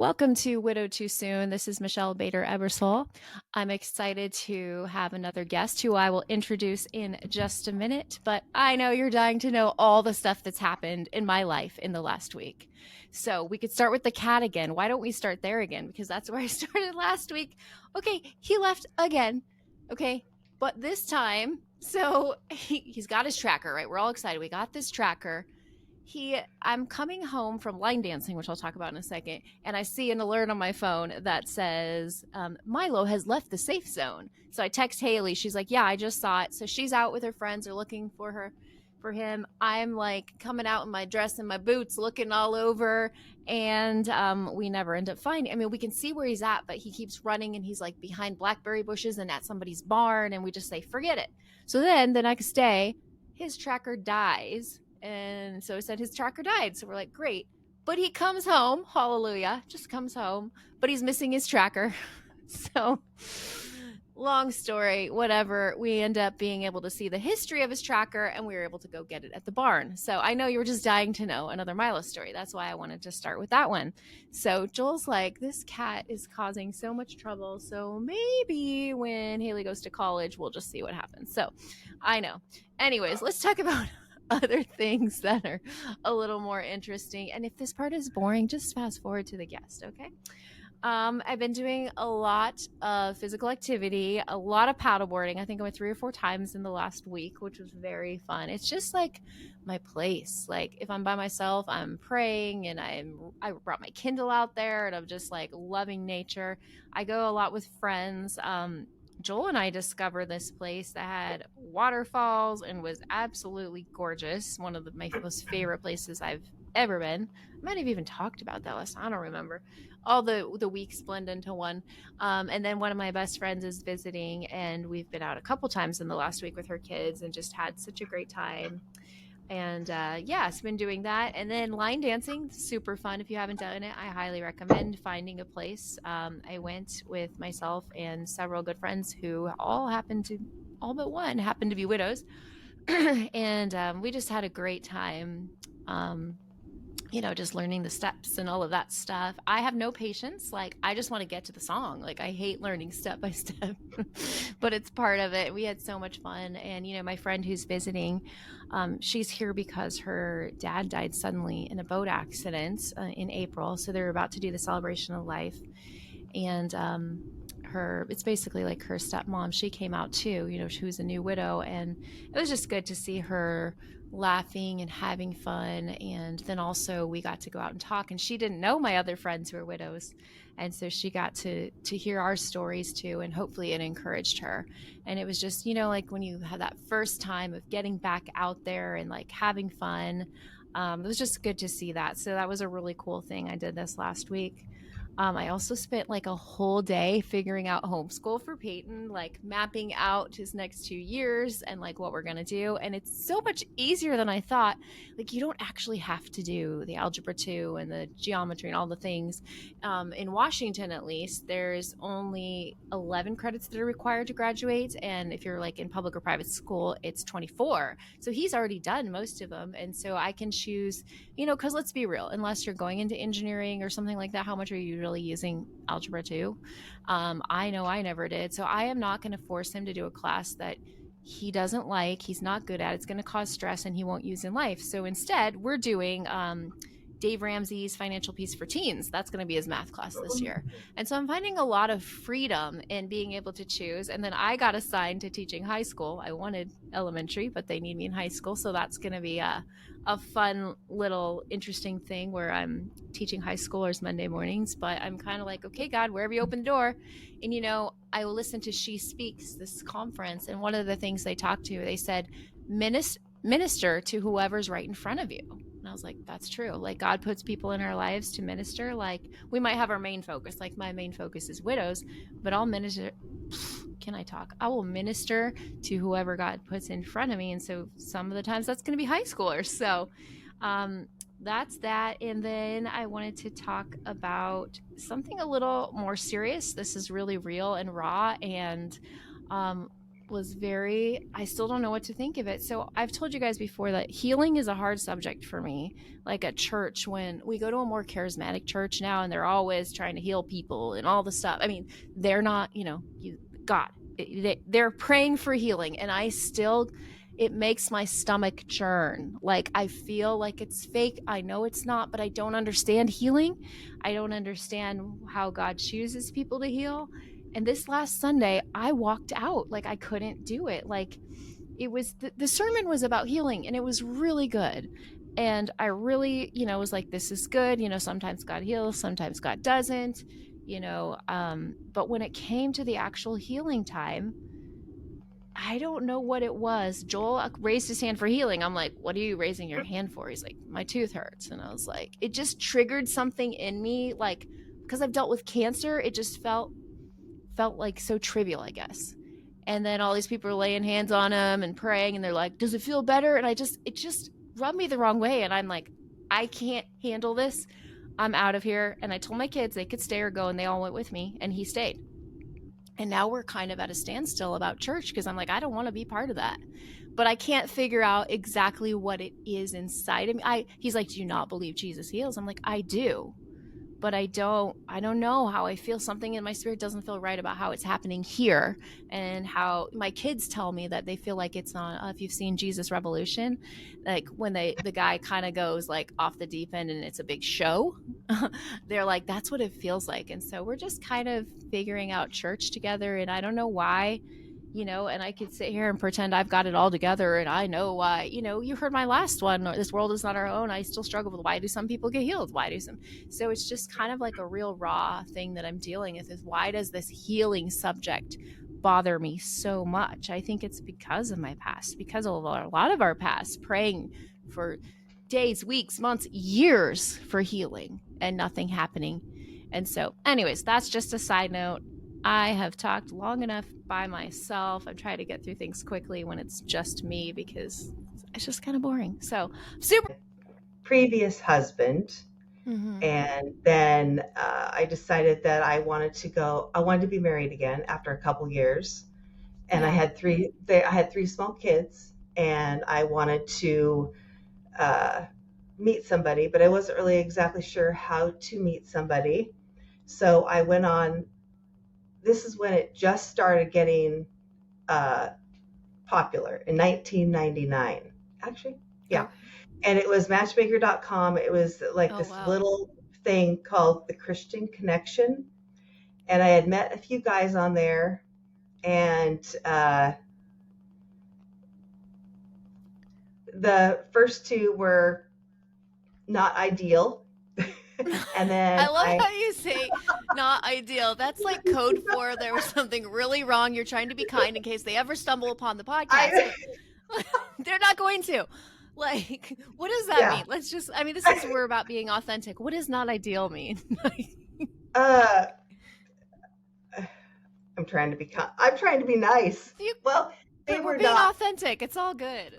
Welcome to Widow Too Soon. This is Michelle Bader Ebersole. I'm excited to have another guest who I will introduce in just a minute, but I know you're dying to know all the stuff that's happened in my life in the last week. So we could start with the cat again. Why don't we start there again? Because that's where I started last week. Okay, he left again. Okay, but this time, he's got his tracker, right? We're all excited. We got this tracker. I'm coming home from line dancing, which I'll talk about in a second, and I see an alert on my phone that says Milo has left the safe zone. So I text Haley. She's like, yeah, I just saw it. So she's out with her friends. They're looking for him. I'm like coming out in my dress and my boots, looking all over, and we never end up finding. I mean, we can see where he's at, but he keeps running, and he's like behind blackberry bushes and at somebody's barn, and we just say, forget it. So then the next day, his tracker dies. And so it said his tracker died. So we're like, great. But he comes home, hallelujah, just comes home, but he's missing his tracker. So long story, whatever. We end up being able to see the history of his tracker, and we were able to go get it at the barn. So I know you were just dying to know another Milo story. That's why I wanted to start with that one. So Joel's like, this cat is causing so much trouble. So maybe when Haley goes to college, we'll just see what happens. So I know. Anyways, let's talk about other things that are a little more interesting. And if this part is boring, just fast forward to the guest, okay? I've been doing a lot of physical activity, a lot of paddleboarding. I think I went 3 or 4 times in the last week, which was very fun. It's just like my place. Like if I'm by myself, I'm praying, and I brought my Kindle out there, and I'm just like loving nature. I go a lot with friends. Joel and I discovered this place that had waterfalls and was absolutely gorgeous. One of my most favorite places I've ever been. I might have even talked about that last. I don't remember. All the weeks blend into one. And then one of my best friends is visiting, and we've been out a couple times in the last week with her kids and just had such a great time. And it's been doing that. And then line dancing, super fun. If you haven't done it, I highly recommend finding a place. I went with myself and several good friends who all but one happened to be widows. And we just had a great time. Just learning the steps and all of that stuff. I have no patience. Like, I just want to get to the song. Like, I hate learning step by step, but it's part of it. We had so much fun. And, my friend who's visiting, she's here because her dad died suddenly in a boat accident in April. So they're about to do the celebration of life. And it's basically like her stepmom. She came out too, she was a new widow, and it was just good to see her laughing and having fun. And then also we got to go out and talk, and she didn't know my other friends who are widows, and so she got to hear our stories too, and hopefully it encouraged her. And it was just, like when you have that first time of getting back out there and like having fun, it was just good to see that. So that was a really cool thing I did this last week. I also spent like a whole day figuring out homeschool for Peyton, like mapping out his next 2 years and like what we're going to do. And it's so much easier than I thought. Like, you don't actually have to do the algebra 2 and the geometry and all the things. In Washington, at least, there's only 11 credits that are required to graduate. And if you're like in public or private school, it's 24. So he's already done most of them. And so I can choose, because let's be real, unless you're going into engineering or something like that, how much are you really using algebra 2? I know I never did. So I am not going to force him to do a class that he doesn't like, he's not good at. It's going to cause stress and he won't use in life. So instead, we're doing Dave Ramsey's Financial Peace for Teens. That's going to be his math class this year. And so I'm finding a lot of freedom in being able to choose. And then I got assigned to teaching high school. I wanted elementary, but they need me in high school. So that's going to be a fun little interesting thing where I'm teaching high schoolers Monday mornings. But I'm kind of like, okay, God, wherever you open the door. And, I will listen to She Speaks, this conference. And one of the things they talked to, they said, minister to whoever's right in front of you. And I was like, that's true. Like, God puts people in our lives to minister. Like, we might have our main focus. Like, my main focus is widows, but I'll minister. Can I talk? I will minister to whoever God puts in front of me. And so some of the times that's going to be high schoolers. So that's that. And then I wanted to talk about something a little more serious. This is really real and raw. And was very, I still don't know what to think of it. So I've told you guys before that healing is a hard subject for me. Like at church, when we go to a more charismatic church now and they're always trying to heal people and all the stuff. I mean, they're not, God, they're praying for healing. And I still, it makes my stomach churn. Like I feel like it's fake. I know it's not, but I don't understand healing. I don't understand how God chooses people to heal. And this last Sunday, I walked out. Like I couldn't do it. Like it was, the sermon was about healing and it was really good. And I really, was like, this is good. Sometimes God heals, sometimes God doesn't, but when it came to the actual healing time, I don't know what it was. Joel raised his hand for healing. I'm like, what are you raising your hand for? He's like, my tooth hurts. And I was like, it just triggered something in me. Like, because I've dealt with cancer, it just felt like so trivial, I guess. And then all these people are laying hands on him and praying, and they're like, does it feel better? And it just rubbed me the wrong way. And I'm like, I can't handle this. I'm out of here. And I told my kids they could stay or go, and they all went with me, and he stayed. And now we're kind of at a standstill about church because I'm like, I don't want to be part of that. But I can't figure out exactly what it is inside of me. He's like, do you not believe Jesus heals? I'm like, I do. But I don't know how I feel. Something in my spirit doesn't feel right about how it's happening here, and how my kids tell me that they feel like it's not, if you've seen Jesus Revolution, like when the guy kind of goes like off the deep end and it's a big show, they're like, that's what it feels like. And so we're just kind of figuring out church together, and I don't know why. And I could sit here and pretend I've got it all together and I know why. You heard my last one, this world is not our own. I still struggle with why do some people get healed? Why do some? So it's just kind of like a real raw thing that I'm dealing with, is why does this healing subject bother me so much? I think it's because of my past, because of a lot of our past, praying for days, weeks, months, years for healing and nothing happening. And so, anyways, that's just a side note. I have talked long enough by myself. I'm trying to get through things quickly when it's just me because it's just kind of boring. So, super. Previous husband. Mm-hmm. And then I decided that I wanted to be married again after a couple years. And Yeah. I had three small kids, and I wanted to uh, meet somebody, but I wasn't really exactly sure how to meet somebody. So I went on, this is when it just started getting uh, popular in 1999. Actually, yeah. Okay. And it was matchmaker.com. It was like Oh, this wow. little thing called the Christian Connection. And I had met a few guys on there, and the first two were not ideal. And then I love how you say not ideal. That's like code for there was something really wrong. You're trying to be kind in case they ever stumble upon the podcast, I but they're not going to. Like, what does that yeah. mean? This is, we're about being authentic. What does not ideal mean? uh, I'm trying to be nice. you, Well, they but we're were being not. authentic. It's all good.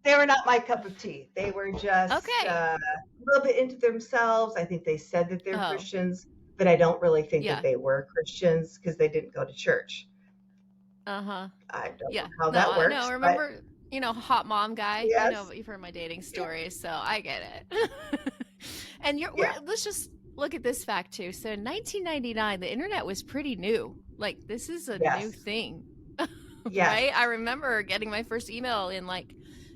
They were not my cup of tea. They were just Okay. a little bit into themselves. I think they said that they're Oh, Christians, but I don't really think that yeah. they were Christians because they didn't go to church. Uh huh. I don't know Yeah. how No, that I know. works, but Remember, hot mom guy. yes, But you've heard my dating yeah, stories, so I get it. And yeah, let's just look at this fact too. So in 1999, the internet was pretty new. Like this is a new yes, thing, yes, right? I remember getting my first email in like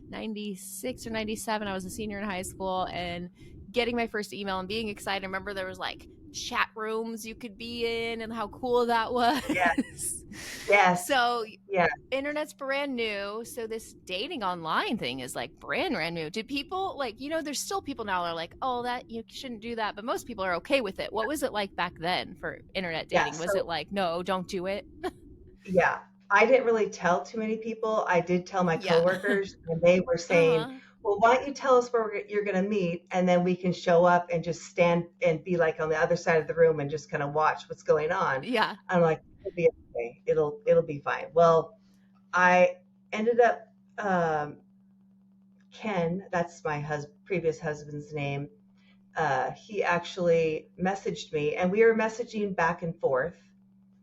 96 or 97. I was a senior in high school and getting my first email and being excited. I remember there was like chat rooms you could be in and how cool that was. yes, yes, So yeah. internet's brand new, so this dating online thing is like brand new. Did people like, there's still people now that are like, oh, that you shouldn't do that, but most people are okay with it. What was it like back then for internet Yeah. dating? Was it So like, no, don't do it? yeah, I didn't really tell too many people. I did tell my Yeah. coworkers, and they were saying, Uh-huh. "Well, why don't you tell us where you're going to meet, and then we can show up and just stand and be like on the other side of the room and just kind of watch what's going on." Yeah. I'm like, "It'll be okay. It'll be fine." Well, I ended up Ken. That's my previous husband's name. He actually messaged me, and we were messaging back and forth.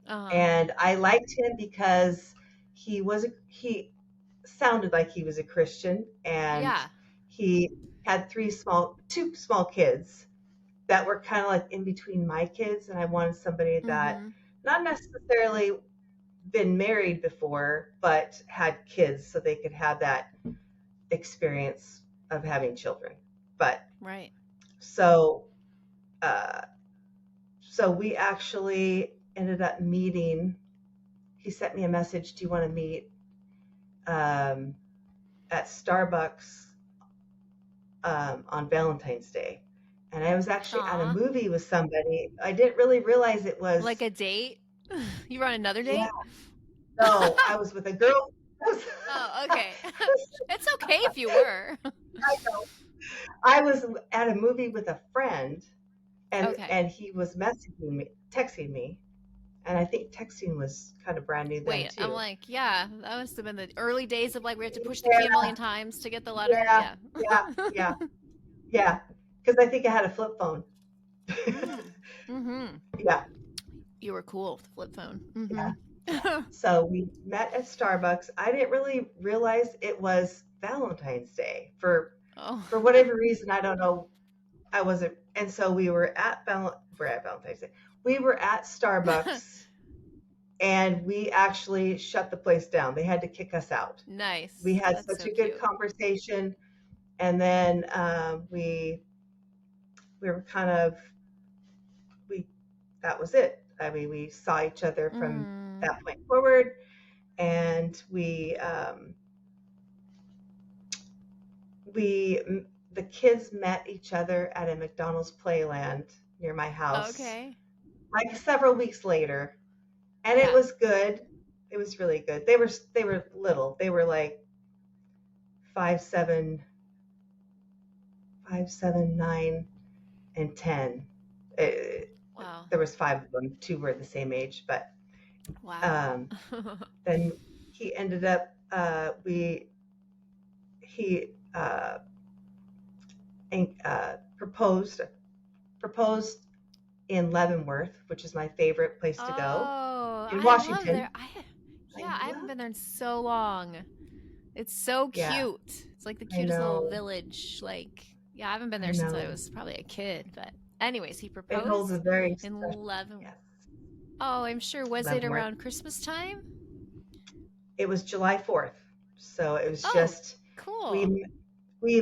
Uh-huh. And I liked him because he sounded like he was a Christian, and Yeah. he had two small kids that were kind of like in between my kids, and I wanted somebody that Mm-hmm. not necessarily been married before, but had kids so they could have that experience of having children. But Right. so, uh, so we actually ended up meeting. He sent me a message. Do you want to meet um, at Starbucks on Valentine's Day? And I was actually at a Aw. movie with somebody. I didn't really realize it Like was. a date? You were on another Yeah, date? no, I was with a girl. I was, Oh, okay. It's okay if you were. I know. I was at a movie with a friend, and Okay. and he was texting me, and I think texting was kind of brand new then Wait, I'm too. like, yeah, that must have been the early days of like we had to push the key a Yeah, million times to get the letter. yeah, Yeah. yeah, yeah, yeah. Because I think I had a flip phone. Mm. Mm-hmm. Yeah, You were cool with the flip phone. yeah, yeah. Mm-hmm. So we met at Starbucks. I didn't really realize it was Valentine's Day Oh. for whatever reason. I don't know. I wasn't, and so we're at Valentine's Day. We were at Starbucks, and we actually shut the place down. They had to kick us out. We Nice. had That's such so a good cute. conversation, and then we were kind of we that was it. I mean, we saw each other from Mm. that point forward, and we the kids met each other at a McDonald's playland near my house, Okay. like several weeks later, and it Yeah. was good. It was really good. They were little. They were like 5, 7, 5, 7, 9, and 10. Uh, Wow. there was five of them. Two were the same age, but Wow. um, then he ended up we he proposed in Leavenworth, which is my favorite place to go Oh, in I love Washington. there. I Yeah, I haven't love been there in so long. It's so Yeah, cute. It's like the I cutest little know. village. Like, yeah, I haven't been I there since I know. was probably a kid. But, anyways, he It holds a proposed very in special, 11. yes, Oh, I'm sure. Was it Leavenworth. around Christmas time? It was July 4th. So it was Oh, just cool. we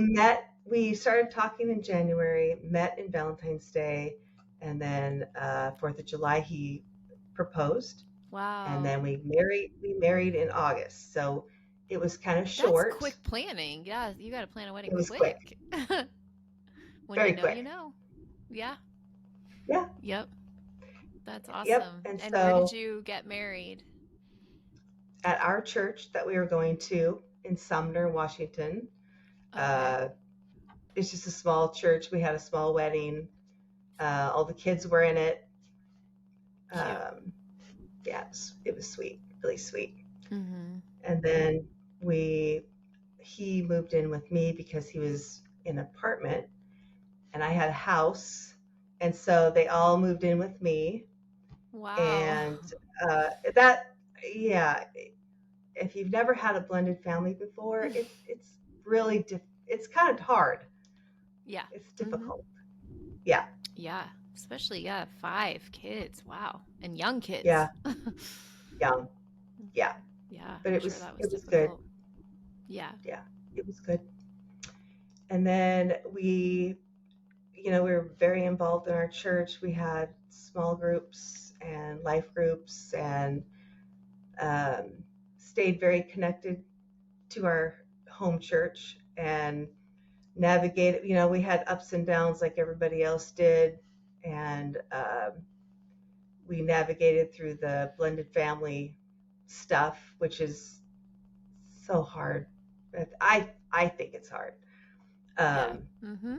we started talking in January, met in Valentine's Day, and then 4th of July he proposed, and Wow. then we married in August. So it was kind of That's short. quick planning. Yeah, you got to plan a wedding It was quick, quick. When you very know, you quick. know. Yeah. Yeah, Yep. That's yep. awesome. And And where did so you get married? at our church that we were going to in Sumner, Washington, Okay. uh, it's just a small church. We had a small wedding. All the kids were in it. Cute. Um, yeah, it was sweet, really sweet. Mm-hmm. And then we he moved in with me because he was in an apartment and I had a house, and so they all moved in with me. Wow. And that yeah, if you've never had a blended family before, it's really it's kind of hard. Yeah. It's Mm-hmm. difficult. Yeah, Yeah. Especially, yeah, 5 kids. Wow. And young kids. yeah, young, yeah. Yeah, But I'm it sure was that was it was good. difficult. Yeah. Yeah, it was good. And then we were very involved in our church. We had small groups and life groups, and um, stayed very connected to our home church and navigated. We had ups and downs like everybody else did, and we navigated through the blended family stuff, which is so hard. I think it's hard. Yeah. Um, Mm-hmm.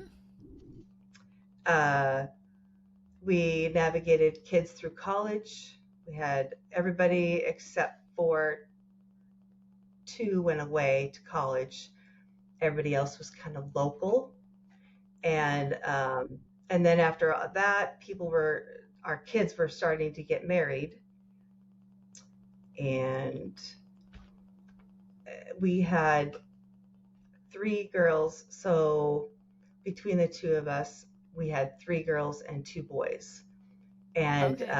uh, we navigated kids through college. We had everybody except for two went away to college. Everybody else was kind of local, Yeah. and then after that, our kids were starting to get married, and we had 3 girls. So between the two of us, we had 3 girls and 2 boys. And Okay.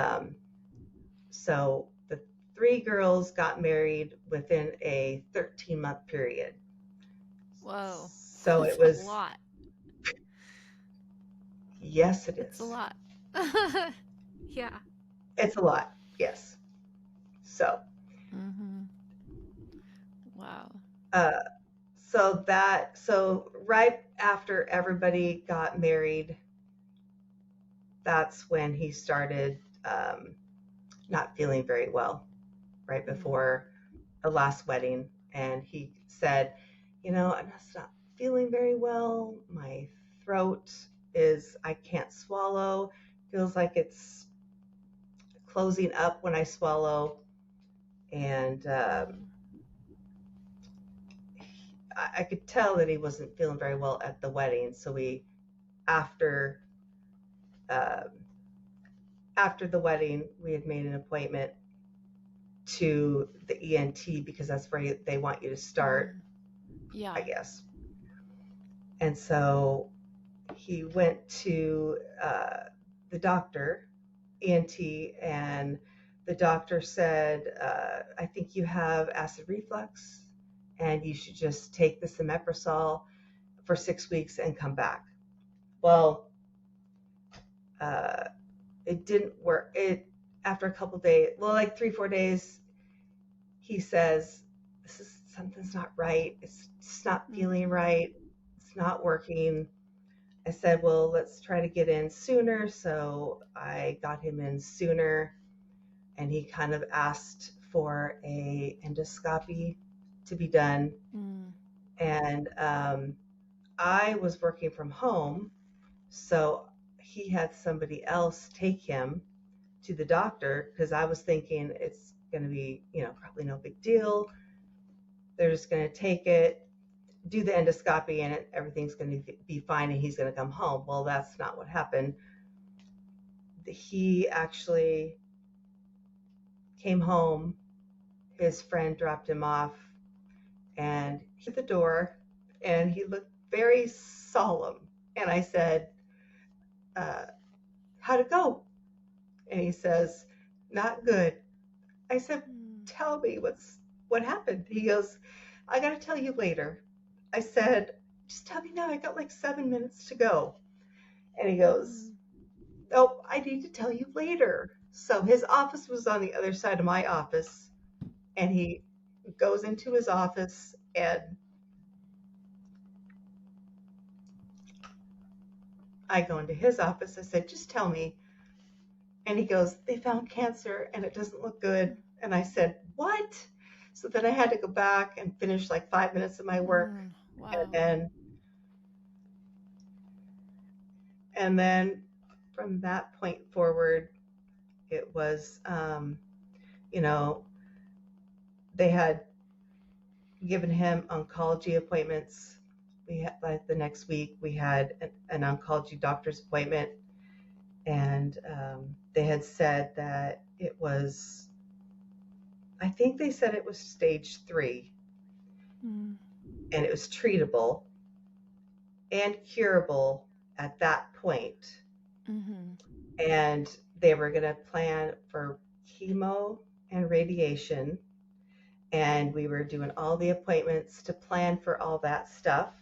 so the 3 girls got married within a 13-month period. Whoa. So That's it a was, lot. yes, it It's a is. lot. Yeah. It's a lot. Yes. So, Mm-hmm. Wow. uh, so right after everybody got married, that's when he started not feeling very well, right Mm. before the last wedding. And he said, I'm just not feeling very well. My throat I can't swallow. Feels like it's closing up when I swallow. And Mm. I could tell that he wasn't feeling very well at the wedding. So after, um, after the wedding, we had made an appointment to the ENT because that's where they want you to start, Mm. I Yeah. guess. And so he went to the doctor, ENT, and the doctor said, I think you have acid reflux and you should just take this omeprazole for 6 weeks and come back. Well, uh, it didn't work. After a couple days, well, like 3, 4 days, he says, something's not right. It's just not feeling Mm. right. It's not working. I said, well, let's try to get in sooner. So I got him in sooner, and he kind of asked for a endoscopy to be done. Mm. And I was working from home, so he had somebody else take him to the doctor because I was thinking it's going to be, probably no big deal. They're just going to take it, do the endoscopy, and everything's going to be fine, and he's going to come home. Well, that's not what happened. He actually came home. His friend dropped him off, and he hit the door, and he looked very solemn. And I said, uh, how'd it go? And he says, not good. I said, Mm. tell me what happened. He goes, I got to tell you later. I said, just tell me now. I got like 7 minutes to go. And he goes, Mm. oh, I need to tell you later. So his office was on the other side of my office, and he goes into his office, and I go into his office. I said, just tell me. And he goes, they found cancer and it doesn't look good. And I said, what? So then I had to go back and finish like 5 minutes of my work. Mm. And Wow. then, and then from that point forward, it was, you know, they had given him oncology appointments. We had, like, the next week, we had an oncology doctor's appointment, and they had said that it was, I think they said it was stage 3, Mm. and it was treatable and curable at that point. Mm-hmm. And they were going to plan for chemo and radiation, and we were doing all the appointments to plan for all that stuff.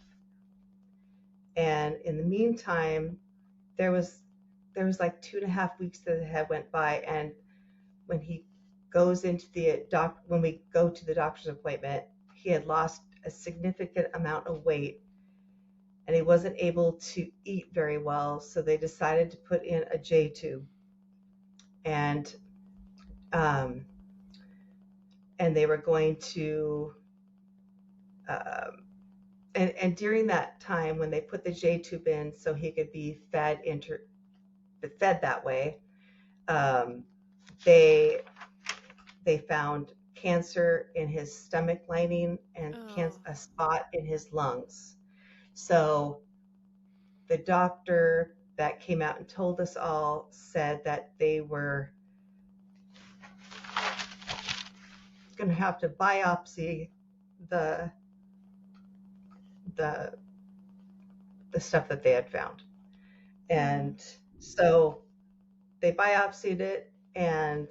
And in the meantime, there was like 2.5 weeks that had went by, and when he goes into the when we go to the doctor's appointment, he had lost a significant amount of weight, and he wasn't able to eat very well. So they decided to put in a J tube, and um, they were going to, um, and during that time when they put the J tube in, so he could be fed that way, um, they found cancer in his stomach lining and Oh. a spot in his lungs. So the doctor that came out and told us all said that they were going to have to biopsy the the the stuff that they had found. And so they biopsied it, and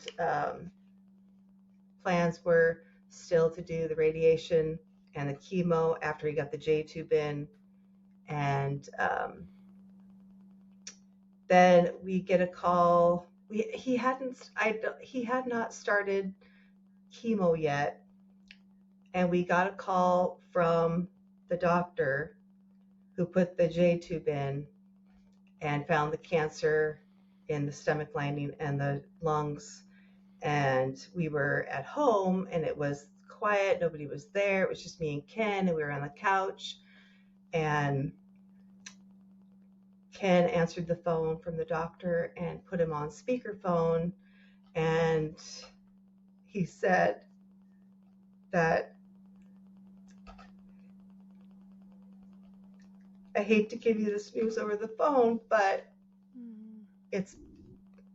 plans were still to do the radiation and the chemo after he got the J tube in. And then we get a call. He had not started chemo yet, and we got a call from the doctor who put the J tube in and found the cancer in the stomach lining and the lungs. And we were at home, and it was quiet. Nobody was there. It was just me and Ken, and we were on the couch. And Ken answered the phone from the doctor and put him on speakerphone. And he said that, I hate to give you this news over the phone, but it's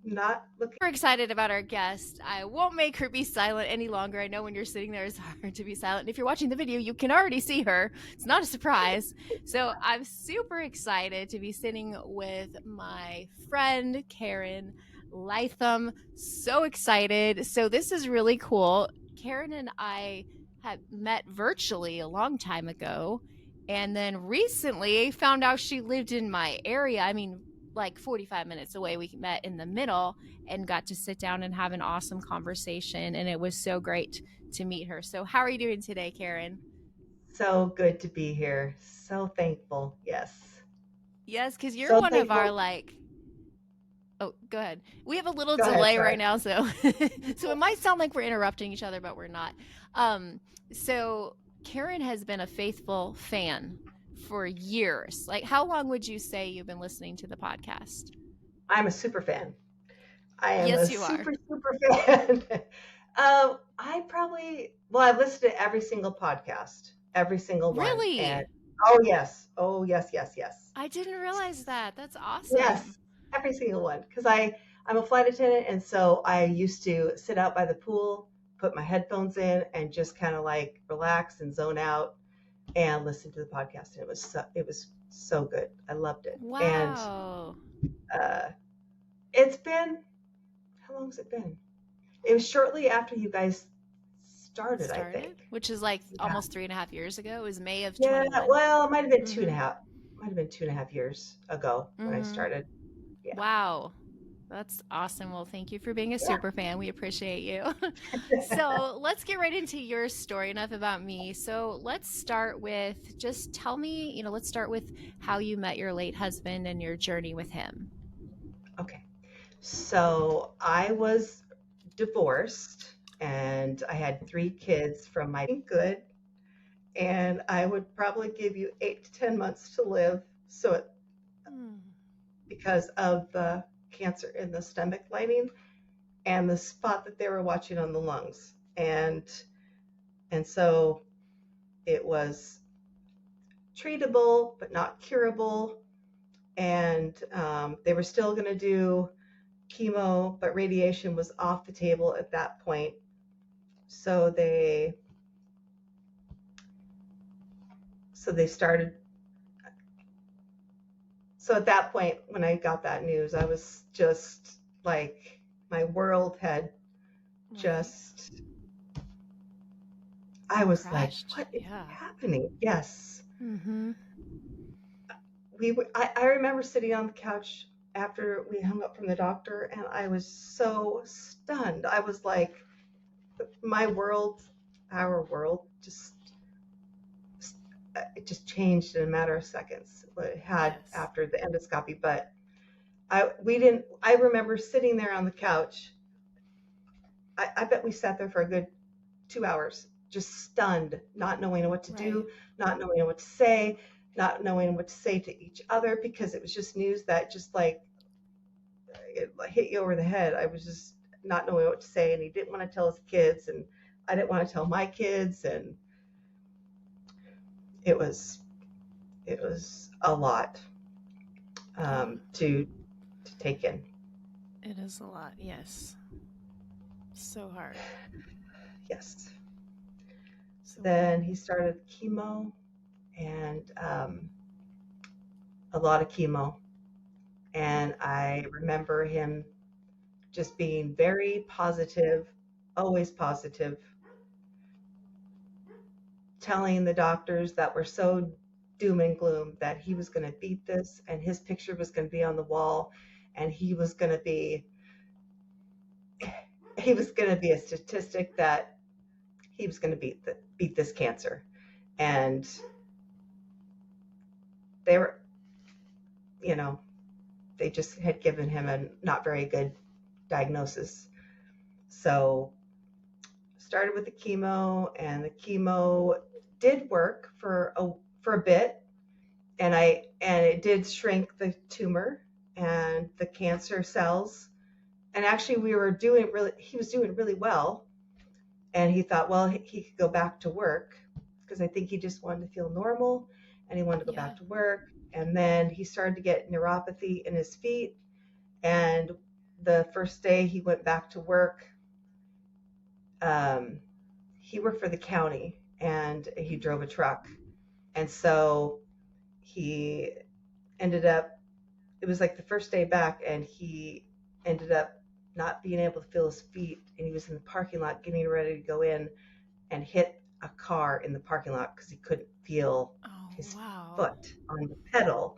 not looking. We're excited about our guest. I won't make her be silent any longer. I know when you're sitting there, it's hard to be silent. If you're watching the video, you can already see her. It's not a surprise. So I'm super excited to be sitting with my friend, Karen Leitham. So excited. So this is really cool. Karen and I had met virtually a long time ago. And then recently found out she lived in my area. I mean, like 45 minutes away. We met in the middle and got to sit down and have an awesome conversation. And it was so great to meet her. So how are you doing today, Karen? So good to be here. So thankful. Yes. Yes, because you're So one of our thankful. oh, go ahead. We have a little Go ahead, delay sorry. right now, so so it might sound like we're interrupting each other, but we're not. So Karen has been a faithful fan for years. Like, how long would you say you've been listening to the podcast? I'm a super fan. I am a Yes, you are. super fan. I've listened to every single podcast, every single one. Really? And oh, yes. Oh, yes, yes, yes. I didn't realize that. That's awesome. Yes, every single one. Because I'm a flight attendant, and so I used to sit out by the pool, put my headphones in, and just kind of like relax and zone out and listen to the podcast. And it was so good. I loved it. And Wow. uh, it's been, how long has it been? It was shortly after you guys started, I think. Which is like Yeah. almost 3.5 years ago. It was May of Yeah. 21. Well, it might have been two and a Mhm. half. Might have been 2.5 years ago when I Mhm. started. Yeah. Wow. That's awesome. Well, thank you for being a Yeah. super fan. We appreciate you. So let's get right into your story. Enough about me. So let's start with just tell me, let's start with how you met your late husband and your journey with him. Okay. So I was divorced, and I had 3 kids from my good, and I would probably give you 8 to 10 months to live. So because of the cancer in the stomach lining and the spot that they were watching on the lungs. And so it was treatable, but not curable. And they were still going to do chemo, but radiation was off the table at that point. So they started. So at that point, when I got that news, I was just like, my world had just, I was crashed. Like, what is happening? Yes. Mm-hmm. I remember sitting on the couch after we hung up from the doctor, and I was so stunned. I was like, our world it just changed in a matter of seconds. What it had after the endoscopy. But I remember sitting there on the couch. I bet we sat there for a good 2 hours, just stunned, not knowing what to do, not knowing what to say, not knowing what to say to each other, because it was just news that just like it hit you over the head. I was just not knowing what to say, and he didn't want to tell his kids, and I didn't want to tell my kids, and it was a lot to take in. It is a lot, yes. So hard. Yes. So then he started chemo and a lot of chemo. And I remember him just being very positive, always positive, telling the doctors that were so doom and gloom that he was going to beat this and his picture was going to be on the wall and he was going to be a statistic that he was going to beat this cancer. And they were, you know, they just had given him a not very good diagnosis. So started with the chemo, and the chemo did work for a bit, and it did shrink the tumor and the cancer cells. And actually, he was doing really well, and he thought, well, he could go back to work because I think he just wanted to feel normal, and he wanted to go back to work. And then he started to get neuropathy in his feet, and the first day he went back to work, he worked for the county and he drove a truck. And so he ended up, it was like the first day back, and he ended up not being able to feel his feet. And he was in the parking lot getting ready to go in and hit a car in the parking lot because he couldn't feel his foot on the pedal.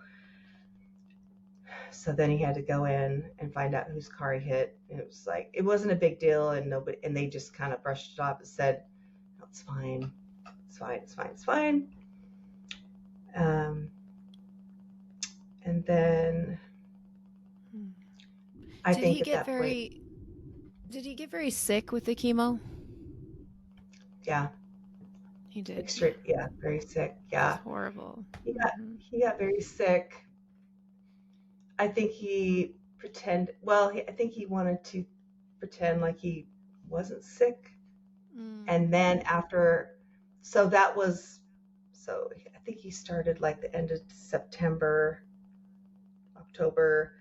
So then he had to go in and find out whose car he hit. And it was like, it wasn't a big deal, and they just kind of brushed it off and said, no, it's fine. It's fine. It's fine. It's fine. And then I think at that point, did he get very sick with the chemo? Yeah. He did. Yeah, very sick. Yeah. That's horrible. He got very sick. I think he I think he wanted to pretend like he wasn't sick. And then so I think he started like the end of September, October,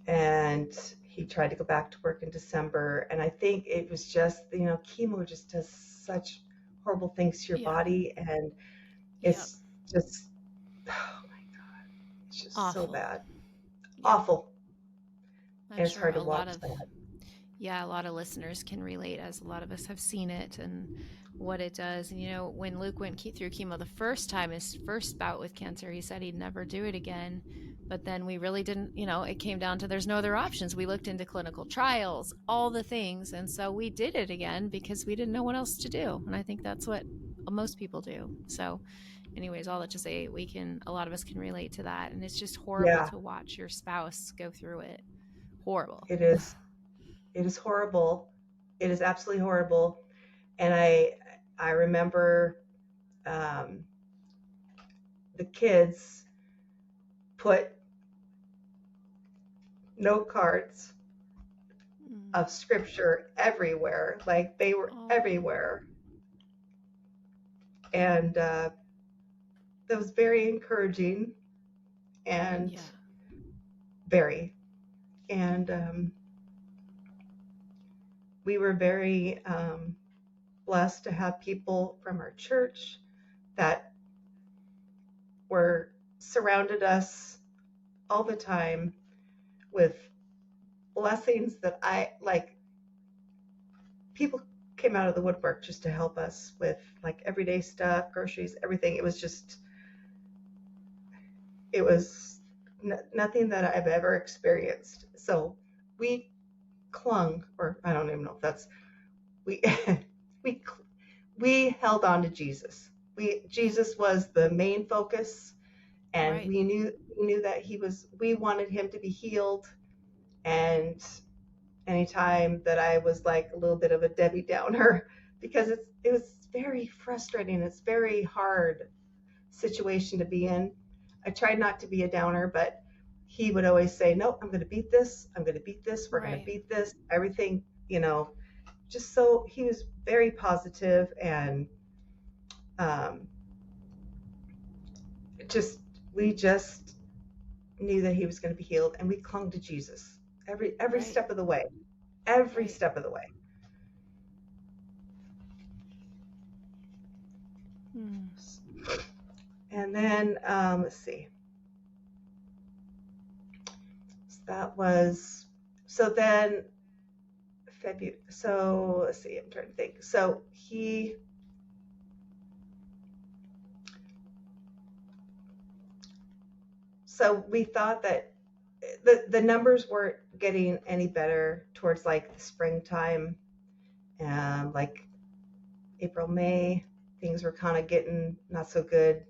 and he tried to go back to work in December. And I think it was just, chemo just does such horrible things to your body, and it's just, oh my God, it's just awful. So bad. Awful. And it's hard to watch that. Yeah, a lot of listeners can relate, as a lot of us have seen it and what it does. And, when Luke went through chemo the first time, his first bout with cancer, he said he'd never do it again. But then we really didn't, it came down to there's no other options. We looked into clinical trials, all the things. And so we did it again because we didn't know what else to do. And I think that's what most people do. So anyways, all that to say, a lot of us can relate to that. And it's just horrible to watch your spouse go through it. Horrible. It is. It is horrible. It is absolutely horrible. And I remember the kids put note cards of scripture everywhere. Like they were everywhere. And that was very encouraging and very. And we were very blessed to have people from our church that surrounded us all the time with blessings that people came out of the woodwork just to help us with like everyday stuff, groceries, everything. It was nothing that I've ever experienced. So we clung, or I don't even know if that's, we held on to Jesus. Jesus was the main focus, and we knew that we wanted him to be healed. And anytime that I was like a little bit of a Debbie Downer, because it was very frustrating. It's very hard situation to be in. I tried not to be a downer, but he would always say, "No, I'm going to beat this. I'm going to beat this. We're going to beat this." Everything, just so he was very positive, and we just knew that he was going to be healed, and we clung to Jesus every step of the way. Every step of the way. And then, let's see. So then February. So let's see, I'm trying to think. So we thought that the numbers weren't getting any better towards like the springtime, and like April, May, things were kind of getting not so good.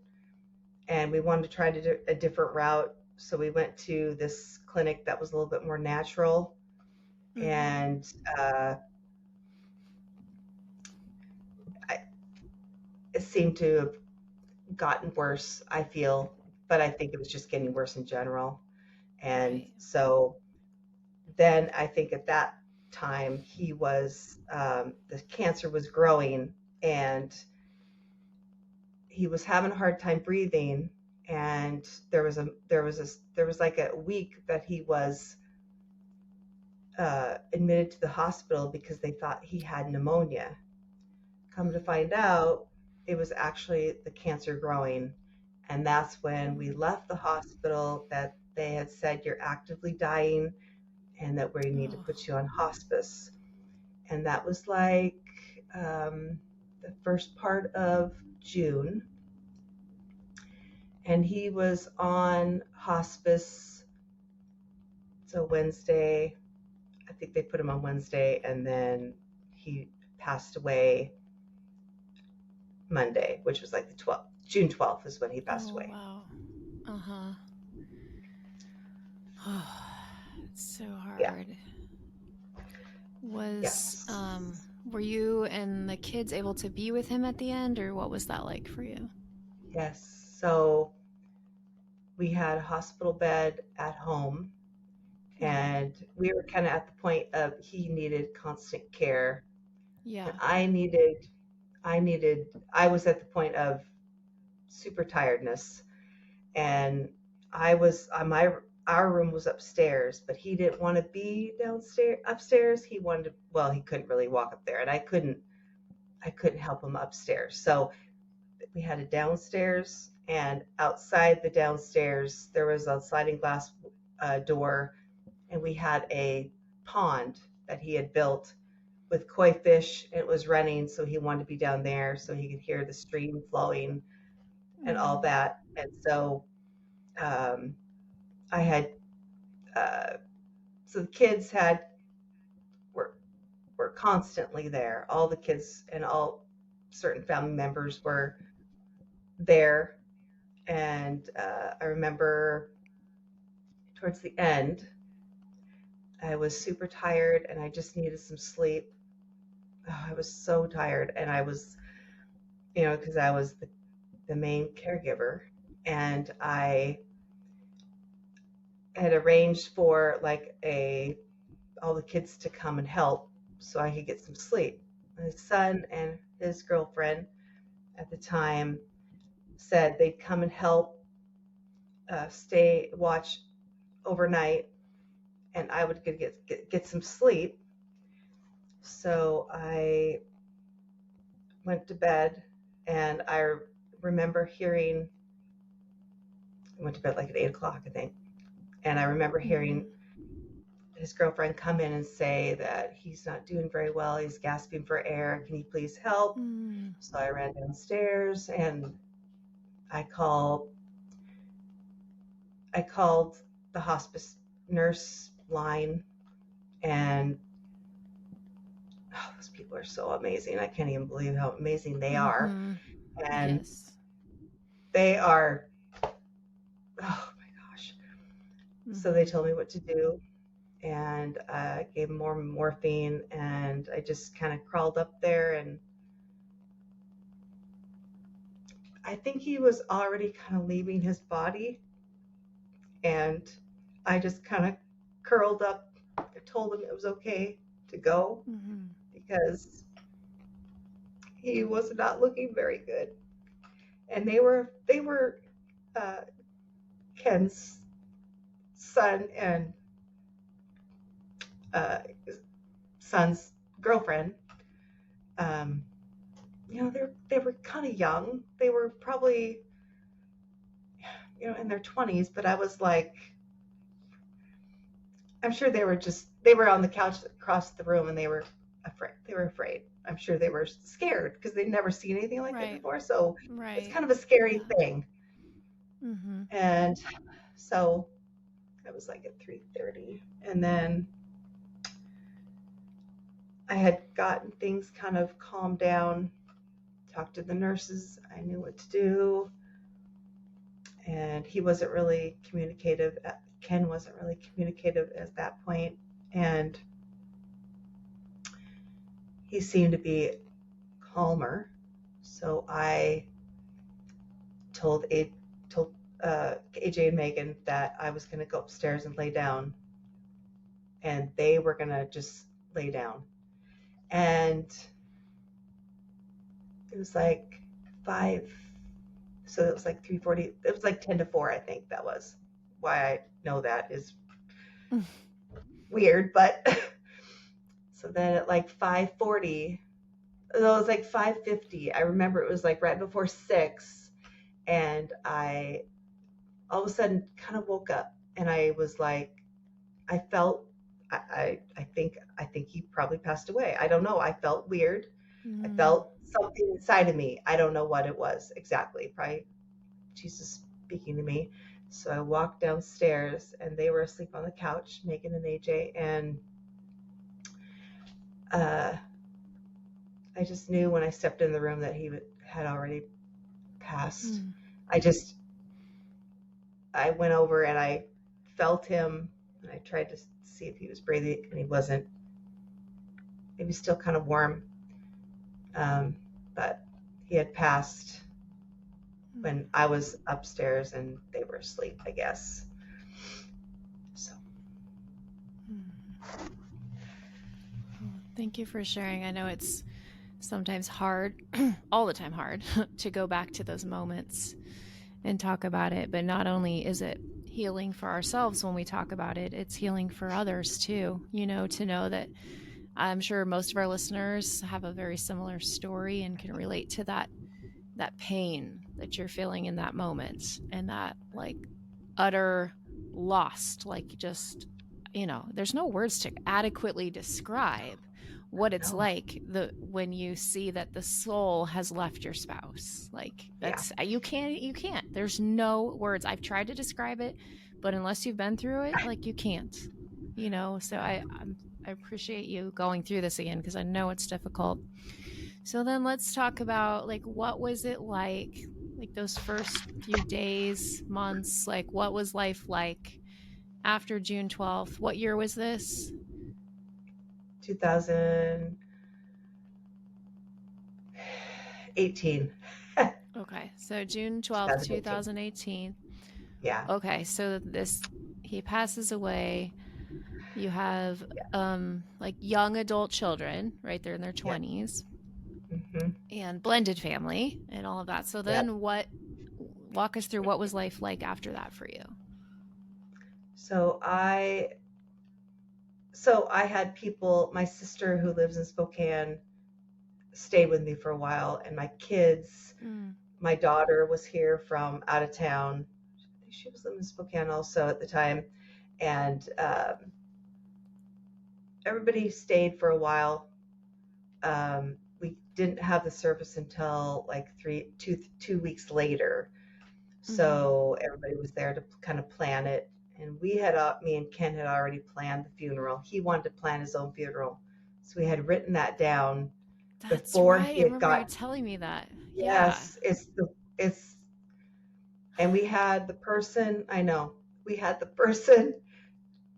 And we wanted to try to do a different route. So we went to this clinic that was a little bit more natural. And it seemed to have gotten worse, I feel, but I think it was just getting worse in general. And so then I think at that time the cancer was growing, and he was having a hard time breathing. And there was like a week that he was admitted to the hospital because they thought he had pneumonia. Come to find out, it was actually the cancer growing. And that's when we left the hospital that they had said, you're actively dying and that we need to put you on hospice. And that was like the first part of June. And he was on hospice. So Wednesday, I think they put him on Wednesday, and then he passed away Monday, which was like the 12th. June 12th is when he passed away. Wow. It's so hard. Yeah. Were you and the kids able to be with him at the end, or what was that like for you? Yes. So we had a hospital bed at home, and we were kind of at the point of he needed constant care. Yeah. And I was at the point of super tiredness, and our room was upstairs, but he didn't want to be upstairs. He couldn't really walk up there, and I couldn't help him upstairs. So we had a downstairs, and outside the downstairs there was a sliding glass door, and we had a pond that he had built with koi fish. It was running, so he wanted to be down there so he could hear the stream flowing and all that. And so I had so the kids were constantly there. All the kids and all certain family members were there. And I remember towards the end, I was super tired and I just needed some sleep. Oh, I was so tired, and I was, because I was the main caregiver, and I had arranged for like all the kids to come and help so I could get some sleep. My son and his girlfriend at the time said they'd come and help watch overnight, and I would get some sleep. So I went to bed, and I remember I went to bed like at 8 o'clock, I think. And I remember hearing his girlfriend come in and say that he's not doing very well. He's gasping for air. Can you please help? So I ran downstairs, and I called the hospice nurse line, and those people are so amazing. I can't even believe how amazing they are. And they are, oh my gosh. So they told me what to do, and I gave him more morphine, and I just kind of crawled up there, and I think he was already kind of leaving his body, and I just kind of curled up. I told him it was okay to go because he was not looking very good. And they were Ken's son and son's girlfriend they were kind of young. They were probably, in their 20s, but I was like, I'm sure they were on the couch across the room and they were afraid. They were afraid. I'm sure they were scared because they'd never seen anything like it Right. before. So it's Right. kind of a scary Yeah. thing. Mm-hmm. And so I was like at 3:30, and then I had gotten things kind of calmed down, talked to the nurses. I knew what to do. And he wasn't really communicative. Ken wasn't really communicative at that point. And he seemed to be calmer. So I told AJ and Megan that I was going to go upstairs and lay down, and they were going to just lay down. And it was like 5, so it was like 3:40. It was like 10 to 4, I think that was. Why I know that is weird, but so then at like 5:40, it was like 5:50. I remember it was like right before 6, and I all of a sudden kind of woke up, and I was like, I felt, I think he probably passed away. I don't know. I felt weird. I Mm. felt something inside of me. I don't know what it was exactly. Probably Jesus speaking to me. So I walked downstairs, and they were asleep on the couch, Megan and AJ, and uh, I just knew when I stepped in the room that he had already passed. Mm. I just I went over and I felt him, and I tried to see if he was breathing, and he wasn't. He was still kind of warm, um, but he had passed when I was upstairs and they were asleep, I guess. So Thank you for sharing. I know it's sometimes hard, all the time hard, to go back to those moments and talk about it. But not only is it healing for ourselves when we talk about it, it's healing for others too. To know that I'm sure most of our listeners have a very similar story and can relate to that pain that you're feeling in that moment, and that like utter lost, like just there's no words to adequately describe what it's no, like when you see that the soul has left your spouse. Like yeah, that's you can't there's no words. I've tried to describe it, but unless you've been through it, like you can't. So I appreciate you going through this again, because I know it's difficult. So then let's talk about, like, what was it like those first few days, months, like what was life like after June 12th? What year was this? 2018. Okay, so June 12th, 2018. 2018. Yeah, Okay, so he passes away. You have yeah, like young adult children, right? They're in their yeah. 20s, Hmm. and blended family and all of that. So Yep. then walk us through what was life like after that for you? So I had people. My sister who lives in Spokane stayed with me for a while, and my kids. Mm. My daughter was here from out of town. I think she was living in Spokane also at the time, and everybody stayed for a while. We didn't have the service until like 2 weeks later. Mm-hmm. So everybody was there to kind of plan it. And me and Ken had already planned the funeral. He wanted to plan his own funeral. So we had written that down That's before right. he I had remember you got, telling me that. Yeah. yes, it's, and we had the person, I know, we had the person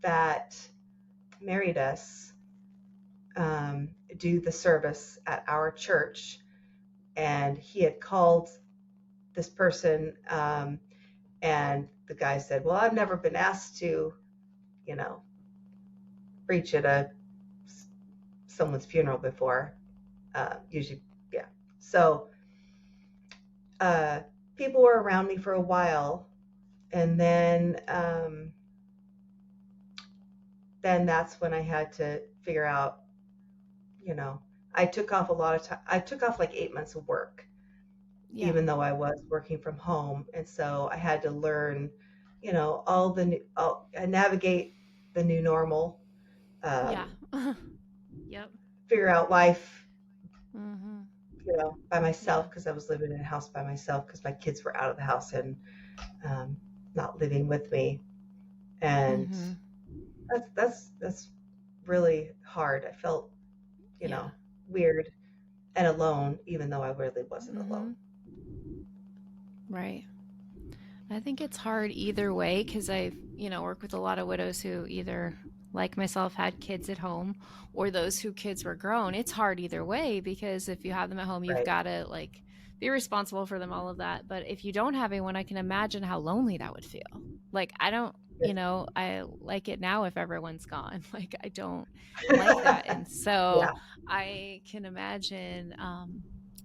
that married us do the service at our church. And he had called this person, and the guy said, well, I've never been asked to, you know, preach at someone's funeral before. Usually, yeah. So uh, people were around me for a while, and then that's when I had to figure out, you know, I took off a lot of time. I took off like 8 months of work, Yeah. even though I was working from home. And so I had to learn, navigate the new normal, Yeah. um, Yep. figure out life, Mhm. by Yeah. myself because I was living in a house by myself because my kids were out of the house and um, not living with me. And Mhm. that's really hard. I felt, you Yeah. know, weird and alone, even though I really wasn't alone. Mhm. Right. I think it's hard either way because I've, worked with a lot of widows who either, like myself, had kids at home or those who kids were grown. It's hard either way because if you have them at home, you've Right. got to like be responsible for them, all of that. But if you don't have anyone, I can imagine how lonely that would feel. Like, I don't, Yes. I like it now if everyone's gone. Like, I don't like that. And so Yeah. I can imagine,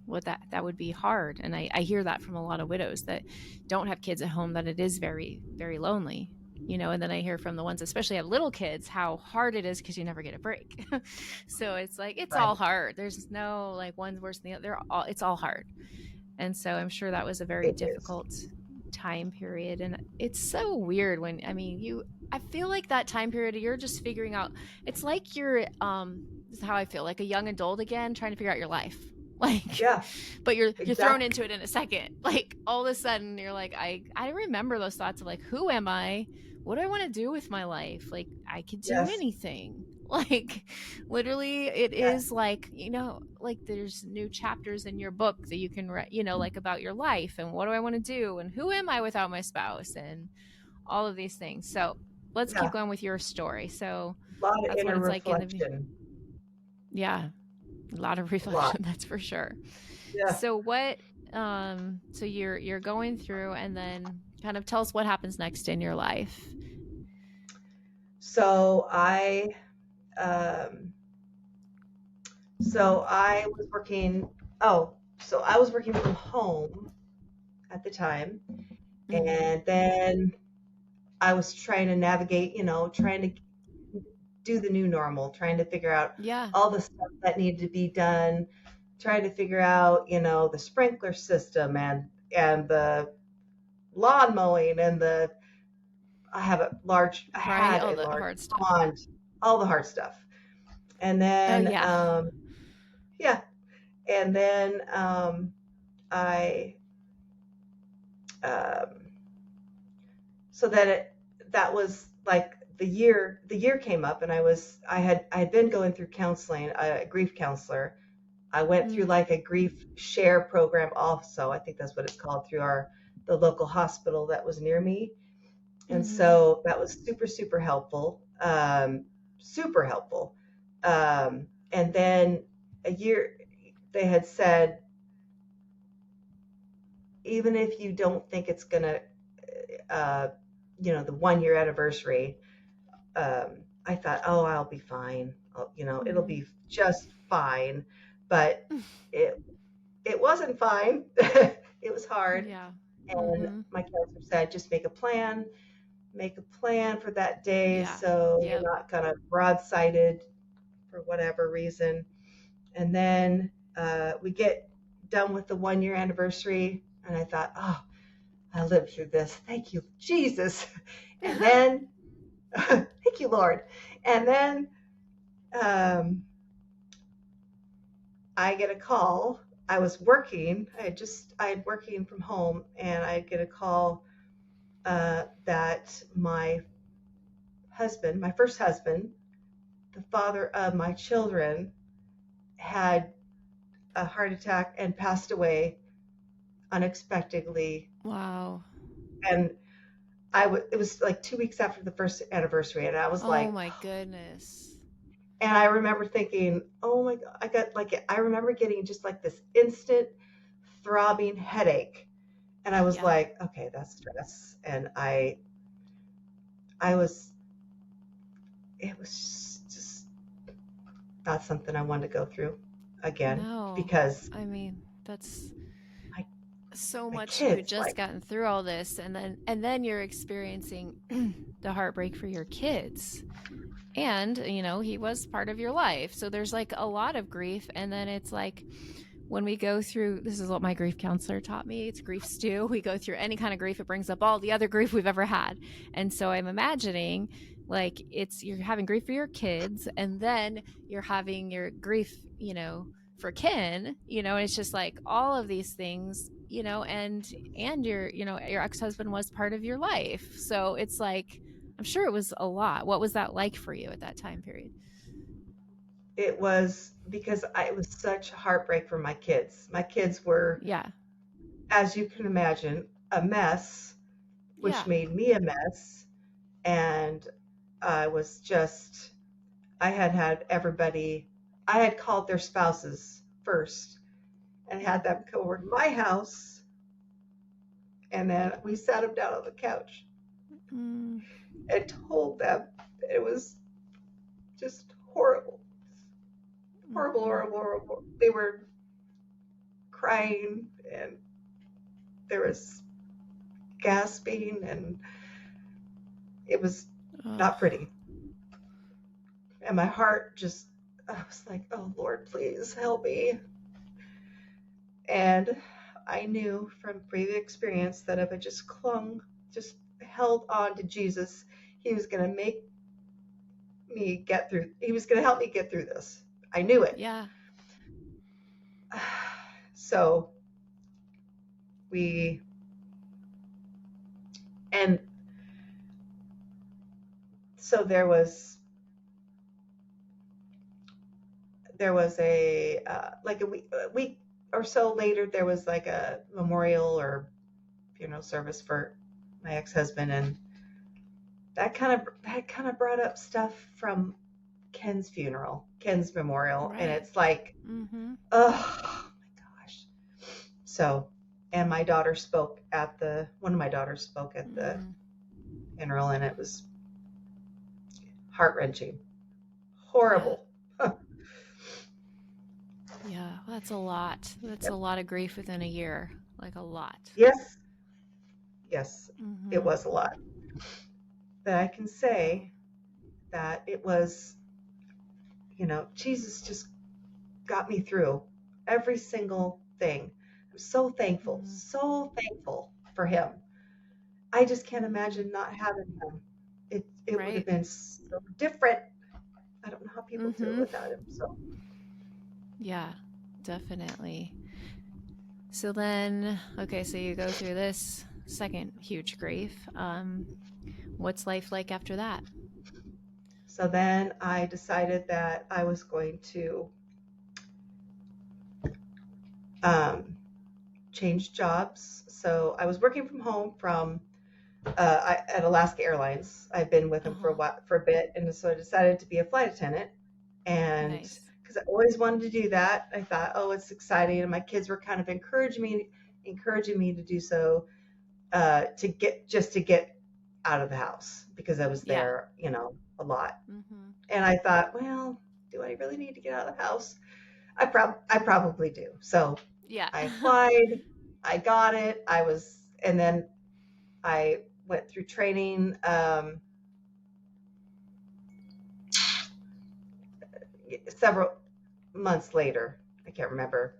what that would be hard. And I hear that from a lot of widows that don't have kids at home, that it is very, very lonely. And then I hear from the ones especially have little kids how hard it is because you never get a break. So it's like it's Right. all hard. There's no like one's worse than the other. It's all hard. And so I'm sure that was a very It is. difficult time period. And it's so weird when I feel like that time period you're just figuring out. It's like you're this is how I feel, like a young adult again trying to figure out your life. Like, Yeah. but you're thrown Exactly. into it in a second. Like all of a sudden you're like, I remember those thoughts of like, who am I? What do I want to do with my life? Like I could do Yes. anything. Like literally it Yes. is like, like there's new chapters in your book that you can read, like about your life and what do I want to do and who am I without my spouse and all of these things. So let's keep Yeah. going with your story. So A lot of that's what inner it's like in the, reflection. yeah, a lot of A lot. reflection, that's for sure. Yeah. So so you're going through and then kind of tell us what happens next in your life. So um, I was working. Oh, so I was working from home at the time, Mhm. and then I was trying to navigate. Trying to do the new normal, trying to figure out Yeah. all the stuff that needed to be done, trying to figure out, the sprinkler system and the lawn mowing and the I Right, had all a the large hard stuff. pond, all the hard stuff. And Oh then yeah. yeah, and then I um so that was like the year came up and I had been going through counseling, a grief counselor. I went through Mm. like a grief share program also. I think that's what it's called through the local hospital that was near me. And Mhm. so that was super, super helpful. Super helpful. And then a year, they had said, even if you don't think it's going to, the 1 year anniversary, I thought, oh, I'll be fine. It'll Mhm. be just fine. But it it wasn't fine. It was hard. Yeah. And Mhm. my counselor said, just make a plan for that day Yeah. so you're Yep. not kind of broadsided for whatever reason. And then we get done with the 1 year anniversary, and I thought, oh, I lived through this. Thank you, Jesus. And then, thank you, Lord. And then um, I get a call. I was working. I had working from home, and I get a call that my first husband, the father of my children, had a heart attack and passed away unexpectedly. Wow. And it was like 2 weeks after the first anniversary, and I was Oh like, my goodness. and I remember thinking, oh my God, I remember getting just like this instant throbbing headache. And I was Yeah. like, okay, that's stress. And I was, it was just not something I wanted to go through again No. because I mean, that's my, so my much. You had kids, just like, gotten through all this and then you're experiencing the heartbreak for your kids. And, he was part of your life. So there's like a lot of grief. And then it's like, when we go through, this is what my grief counselor taught me, it's grief stew. We go through any kind of grief, it brings up all the other grief we've ever had. And so I'm imagining like you're having grief for your kids, and then you're having your grief, for kin, and it's just like all of these things, and your ex-husband was part of your life. So it's like, I'm sure it was a lot. What was that like for you at that time period? It was because it was such heartbreak for my kids. My kids were, Yeah. as you can imagine, a mess, which Yeah. made me a mess. And I was just, I had everybody, I had called their spouses first and had them come over to my house. And then we sat them down on the couch Mm. and told them it was just horrible, horrible, Mm-hmm. horrible, horrible. They were crying and there was gasping and it was Oh. not pretty. And my heart just, I was like, oh Lord, please help me. And I knew from previous experience that if I just clung, just held on to Jesus, He was going to make me get through. He was going to help me get through this. I knew it. Yeah. So we, and so there was a like a week or so later, there was like a memorial or funeral service for my ex-husband, and that kind of brought up stuff from Ken's memorial, and Right. it's like, Mm-hmm. oh my gosh. So, and my daughter spoke at the one of my daughters spoke at the Mm. funeral, and it was heart wrenching, Yeah. horrible. Yeah. That's a lot. That's a Yep. lot of grief within a year. Like a lot. Yes, yes, it Mm-hmm. was a lot. But I can Wow. say that it was, Jesus just got me through every single thing. I'm Mm. so thankful for him. I just can't Mm-hmm. imagine not having him. It would have Right. been so different. I don't know how people do it Mm-hmm. without him. So, Yeah. Definitely. So then, okay, so you go through this second huge grief. What's life like after that? so then I decided that I was going to um, change jobs. So I was working from home at Alaska Airlines. I've been with Uh them for a huh. while, for a bit, and so I decided to be a flight attendant. And Nice. because I always wanted to do that, I thought, oh, it's exciting, and my kids were kind of encouraging me to do so, to get out of the house because I was Yeah. there, a lot. Mm-hmm. And I thought, well, do I really need to get out of the house? I probably do. So Yeah. I applied, I got it. And then I went through training several months later. I can't remember.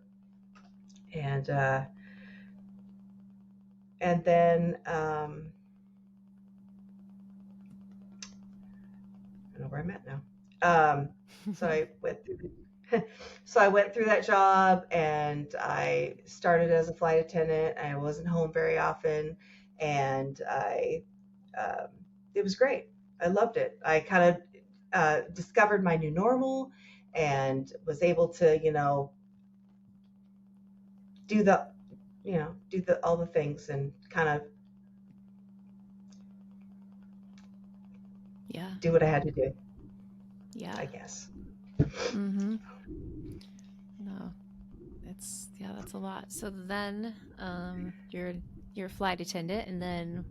And then I don't know where I'm at now. So I went through so I went through that job and I started as a flight attendant. I wasn't home very often, and um, it was great. I loved it. I kind of discovered my new normal and was able to, do the, all the things and kind of Yeah. do what I had to do, Yeah. I guess. Mm-hmm. No, it's yeah, that's a lot. So then, you're a flight attendant, and then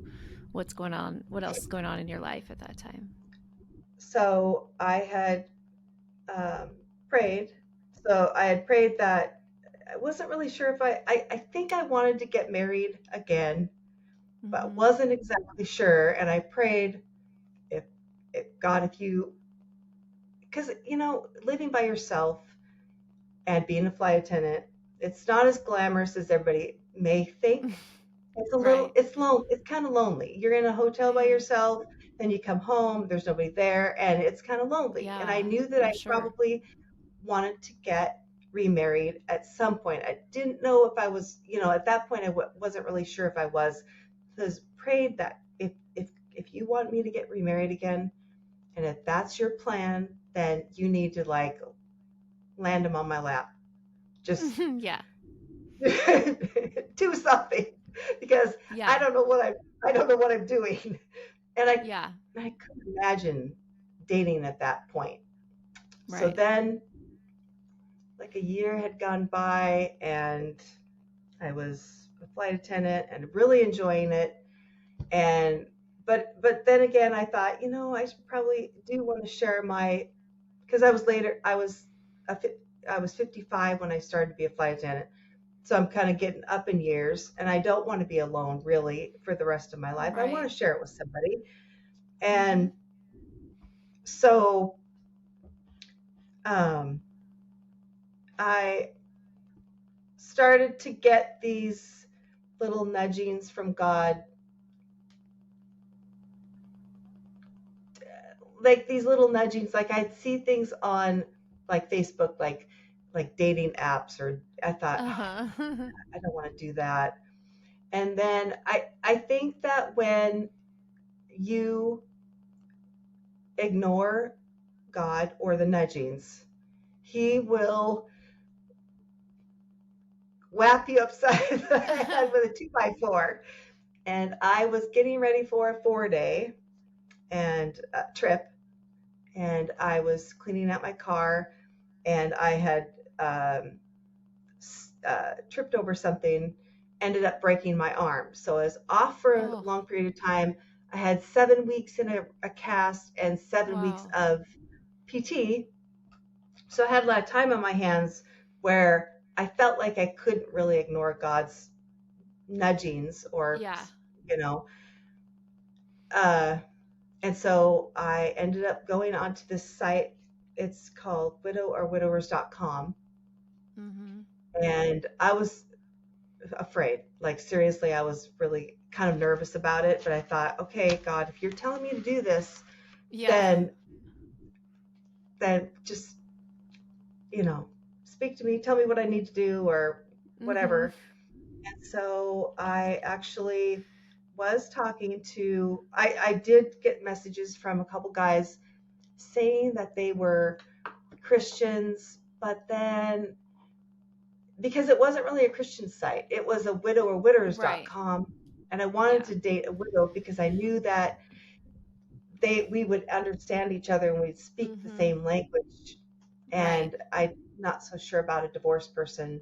what's going on? What else is going on in your life at that time? So I had um, prayed. So I had prayed that I wasn't really sure if I think I wanted to get married again, but Mm-hmm. wasn't exactly sure. And I prayed, if God, if you because, living by yourself and being a flight attendant, it's not as glamorous as everybody may think. Right. It's kind of lonely. You're in a hotel by Yeah. yourself, then you come home, there's nobody there, and it's kind of lonely. And I Yeah. knew that I'm I sure. probably wanted to get remarried at some point. I didn't know if I was, at that point, wasn't really sure if I was. So I was prayed that if you want me to get remarried again, and if that's your plan, then you need to like land them on my lap. Just Yeah. do something because I Yeah. don't know what I don't know what I'm doing. And Yeah. I couldn't imagine dating at that point. So Right. then like a year had gone by and I was a flight attendant and really enjoying it. And but then again I thought, I should probably do want to share my because a, I was 55 when I started to be a flight attendant. So I'm kind of getting up in years and I don't want to be alone really for the rest of my life. I want Right. to share it with somebody. Mhm. And so um, I started to get these little nudgings from God, like these little nudgings. Like I'd see things on like Facebook, like dating apps, or I thought, oh, Uh-huh. I don't want to do that. And then I think that when you ignore God or the nudgings, He will whap you upside the head with a 2x4. And I was getting ready for a 4 day and trip, and I was cleaning out my car, and I had um, tripped over something, ended up breaking my arm. So I was off for a Oh, long period of time. I had 7 weeks in a cast and 7 weeks wow. of PT. So I had a lot of time on my hands where I felt like I couldn't really ignore God's nudgings or, Yeah. you know, uh, and so I ended up going onto this site. It's called widowwidowers.com. Mhm. And I was afraid. Like, seriously, I was really kind of nervous about it. But I thought, okay, God, if you're telling me to do this, Yeah. then, then just, speak to me, tell me what I need to do or Mhm. whatever. And so I actually was talking to, I did get messages from a couple guys saying that they were Christians, but then because it wasn't really a Christian site, it was a Right. widowerwidowers.com. And I wanted Yeah. to date a widow because I knew that we would understand each other and we'd speak the Mhm. same language. Right. And I'm not so sure about a divorced person.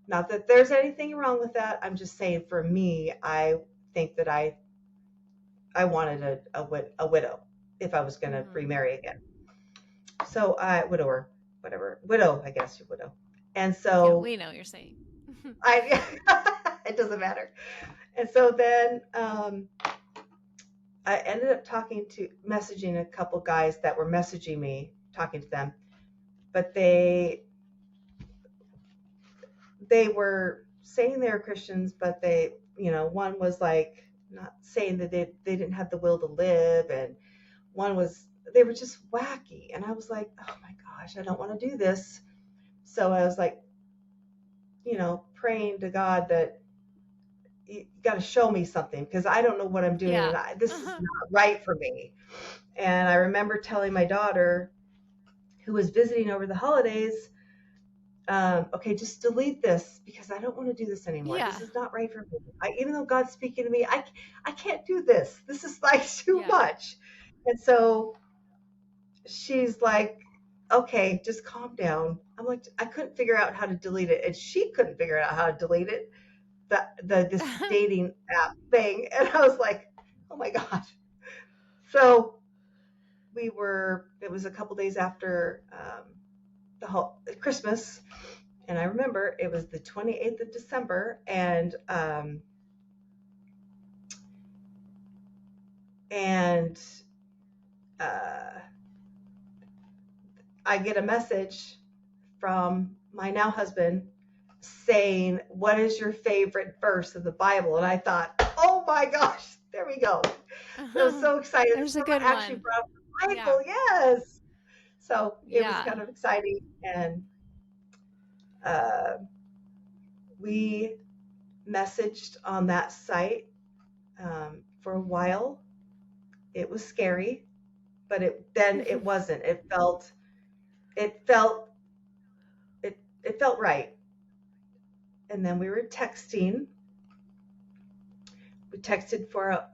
Not that there's anything wrong with that. I'm just saying for me, I think that I wanted a widow if I was going to Mhm. remarry again. So I widower, whatever, widow, I guess you widow. And Yeah, so we know what you're saying. I, it doesn't matter. And so then I ended up messaging a couple guys that were messaging me, talking to them, but they were saying they were Christians, but one was like not saying that they didn't have the will to live, and one was they were just wacky, and I was like, oh my gosh, I don't want to do this. So I was like, praying to God that you got to show me something because I don't know what I'm doing, and Yeah. this is not right for me. And I remember telling my daughter, who was visiting over the holidays, okay, just delete this because I don't want to do this anymore. This Yeah. is not right for me. Even though God's speaking to me, I can't do this. This is like too Yeah. much. And so she's like, okay, just calm down. I'm like, I couldn't figure out how to delete it, and she couldn't figure out how to delete it. This dating app thing, and I was like, oh my gosh. So it was a couple days after the whole Christmas, and I remember it was the 28th of December, and uh, I get a message from my now husband saying, "What is your favorite verse of the Bible?" And I thought, "Oh my gosh, there we go." I was so excited that There's a someone good actually one. brought up the Yeah. Bible. Yes. So it was Yeah. kind of exciting. And uh, we messaged on that site for a while. It was scary, but it wasn't. It felt, it felt right. And then we were texting. We texted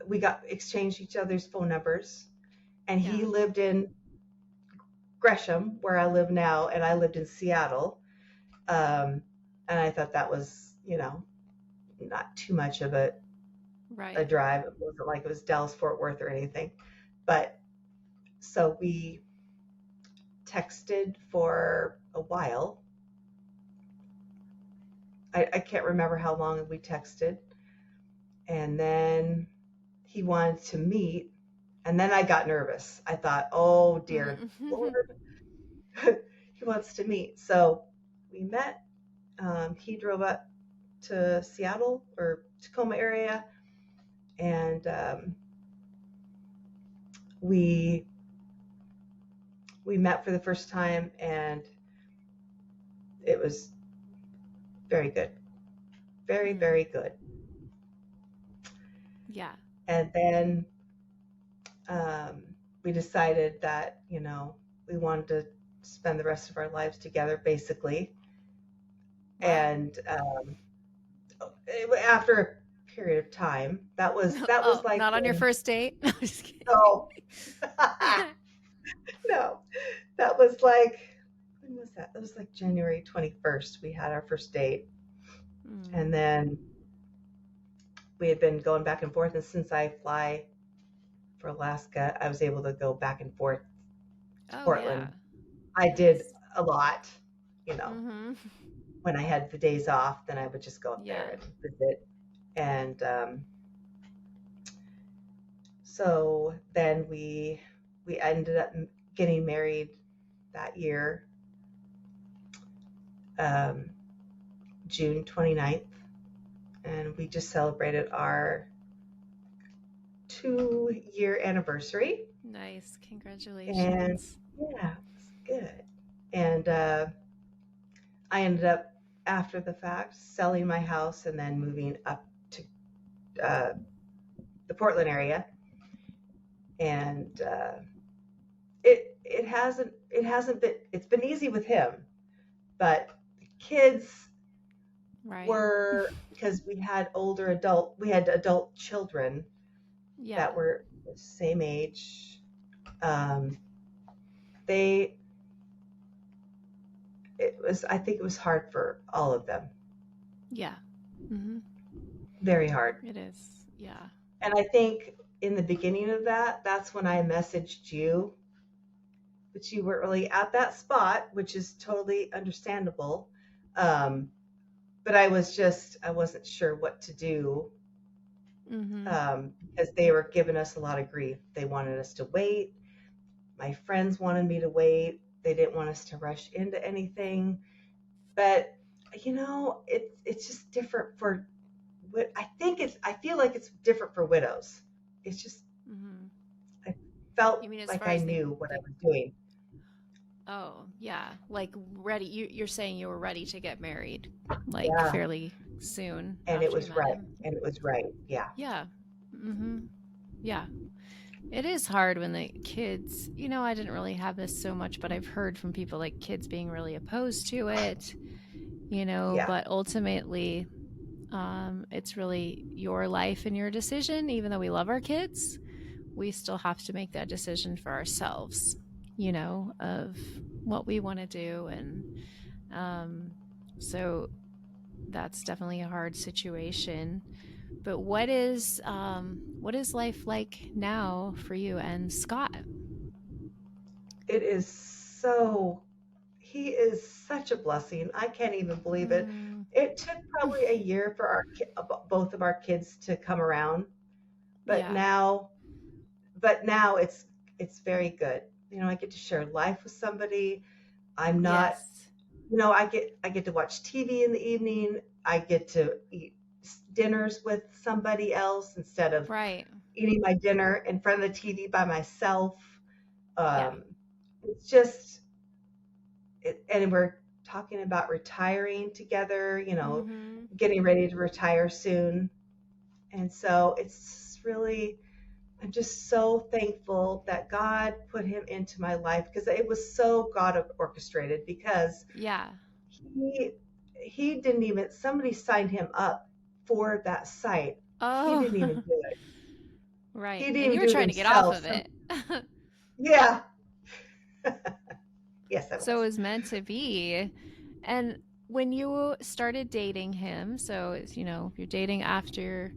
we got exchanged each other's phone numbers. And he Yeah. lived in Gresham, where I live now, and I lived in Seattle. Um, and I thought that was, not too much of a Right. drive. It wasn't like it was Dallas Fort Worth or anything. But so we texted for a while. I can't remember how long we texted. And then he wanted to meet. And then I got nervous. I thought, oh dear Mm. Lord, he wants to meet. So we met. He drove up to Seattle or Tacoma area, and we we met for the first time, and it was very good, very Mm. very good. Yeah. And then um, we decided that we wanted to spend the rest of our lives together, basically. Wow. And after a period of time, that was Oh, like not on your when first date? No, just kidding. no, no, that was like when was that? That was like January 21st. We had our first date, Mm. and then we had been going back and forth. And since I fly for Alaska, I was able to go back and forth to Oh, yeah. Portland. I did Nice. a lot, you know. Mm-hmm. When I had the days off, then I would just go up there Yeah. and visit. And so then we ended up getting married that year, um, June 29th, and we just celebrated our 2-year anniversary. Nice. And Congratulations. yeah, it's good. And I ended up, after the fact, selling my house and then moving up to uh, the Portland area. And it hasn't been, it's been easy with him, but the kids Right. were, because we had adult children Yeah. that were the same age. Um, they I think it was hard for all of them, Yeah. Mm-hmm. very hard. It is. Yeah. And I think in the beginning of that, that's when I messaged you, but you weren't really at that spot, which is totally understandable. Um, but I wasn't sure what to do, Mm-hmm. because they were giving us a lot of grief. They wanted us to wait. My friends wanted me to wait. They didn't want us to rush into anything. But it's just different for what I think I feel like it's different for widows. It's just Mm-hmm. I felt You mean as like far I as knew what I the was doing. oh, yeah. Like ready. You're saying you were ready to get married like Yeah, fairly soon and it after you was met right. him. And it was right. Yeah. Yeah. Mm-hmm. Yeah. It is hard when the kids, I didn't really have this so much, but I've heard from people like kids being really opposed to it, Yeah. but ultimately, it's really your life and your decision. Even though we love our kids, we still have to make that decision for ourselves, of what we want to do. And um, so that's definitely a hard situation. But what is life like now for you and Scott? It is so he is such a blessing. I can't even believe it. Mm, It took probably a year for both of our kids to come around, but yeah. now it's very good. I get to share life with somebody. I'm not, Yes. I get to watch TV in the evening. I get to eat dinners with somebody else instead of Right. eating my dinner in front of the TV by myself. Yeah. Um, it's just, and we're talking about retiring together, Mhm. getting ready to retire soon. And so it's really, I'm just so thankful that God put him into my life because it was so God orchestrated because Yeah. he he didn't even somebody signed him up for that site. He Oh. didn't even do it. He Right. didn't And even you were do it trying to get off himself. of it. Yeah. Yes, I So it was. was meant to be. And when you started dating him, so it's, you're dating after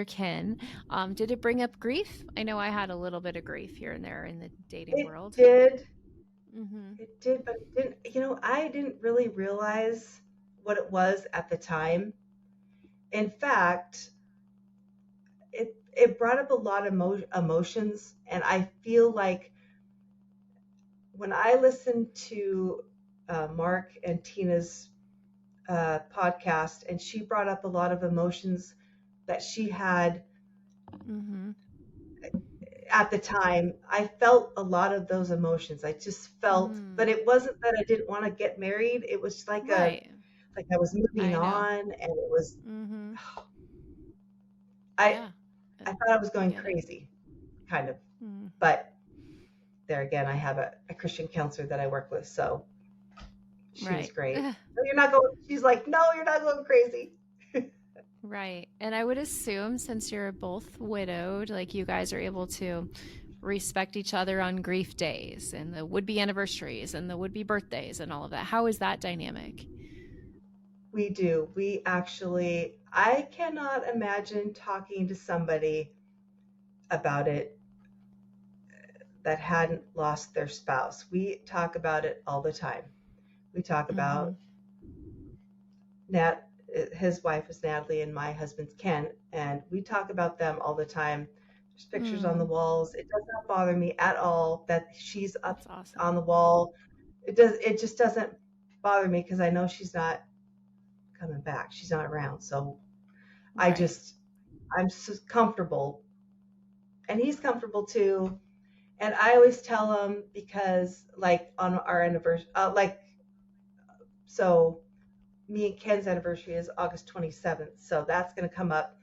Ken, did it bring up grief? I know I had a little bit of grief here and there in the dating It world. did. Mhm. It did, but it didn't. I didn't really realize what it was at the time. In fact, it brought up a lot of emotions, and I feel like when I listened to Mark and Tina's podcast, and she brought up a lot of emotions that she had Mhm. at the time. I felt a lot of those emotions. I just felt, but Mm. it wasn't that I didn't want to get married. It was Right. like I was moving I know. on, and it was Mhm. I Yeah. I thought I was I going get it. crazy, kind of. Mm. But there again, I have a Christian counselor that I work with, so she was Right. great. No, you're not going. She's like, no, you're not going crazy. Right. And I would assume since you're both widowed, like you guys are able to respect each other on grief days and the would be anniversaries and the would be birthdays and all of that. How is that dynamic? We do. We actually, I cannot imagine talking to somebody about it that hadn't lost their spouse. We talk about it all the time. We talk Mm-hmm. about Nat, his wife is Natalie, and my husband's Ken, and we talk about them all the time. There's pictures on the Mm, walls. It does not bother me at all that she's up that's on awesome. the wall. It just doesn't bother me because I know she's not coming back. She's not around. So I Right. just I'm so comfortable, and he's comfortable too. And I always tell him because like on our anniversary, so me and Ken's anniversary is August 27th. So that's going to come up.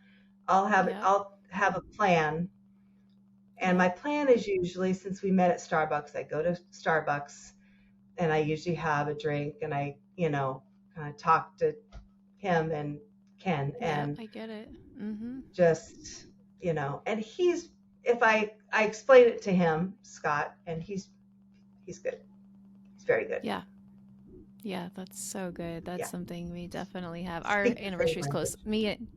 Yep. I'll have a plan. And Yep. my plan is usually, since we met at Starbucks, I go to Starbucks and I usually have a drink and I, kind of talk to him and Ken Yep. and I get it. Mm-hmm. just, and if I explain it to him, Scott, and he's good. He's very good. Yeah. Yeah. That's so good. That's Yeah. something we definitely have. Our Speak the same anniversary is close. language.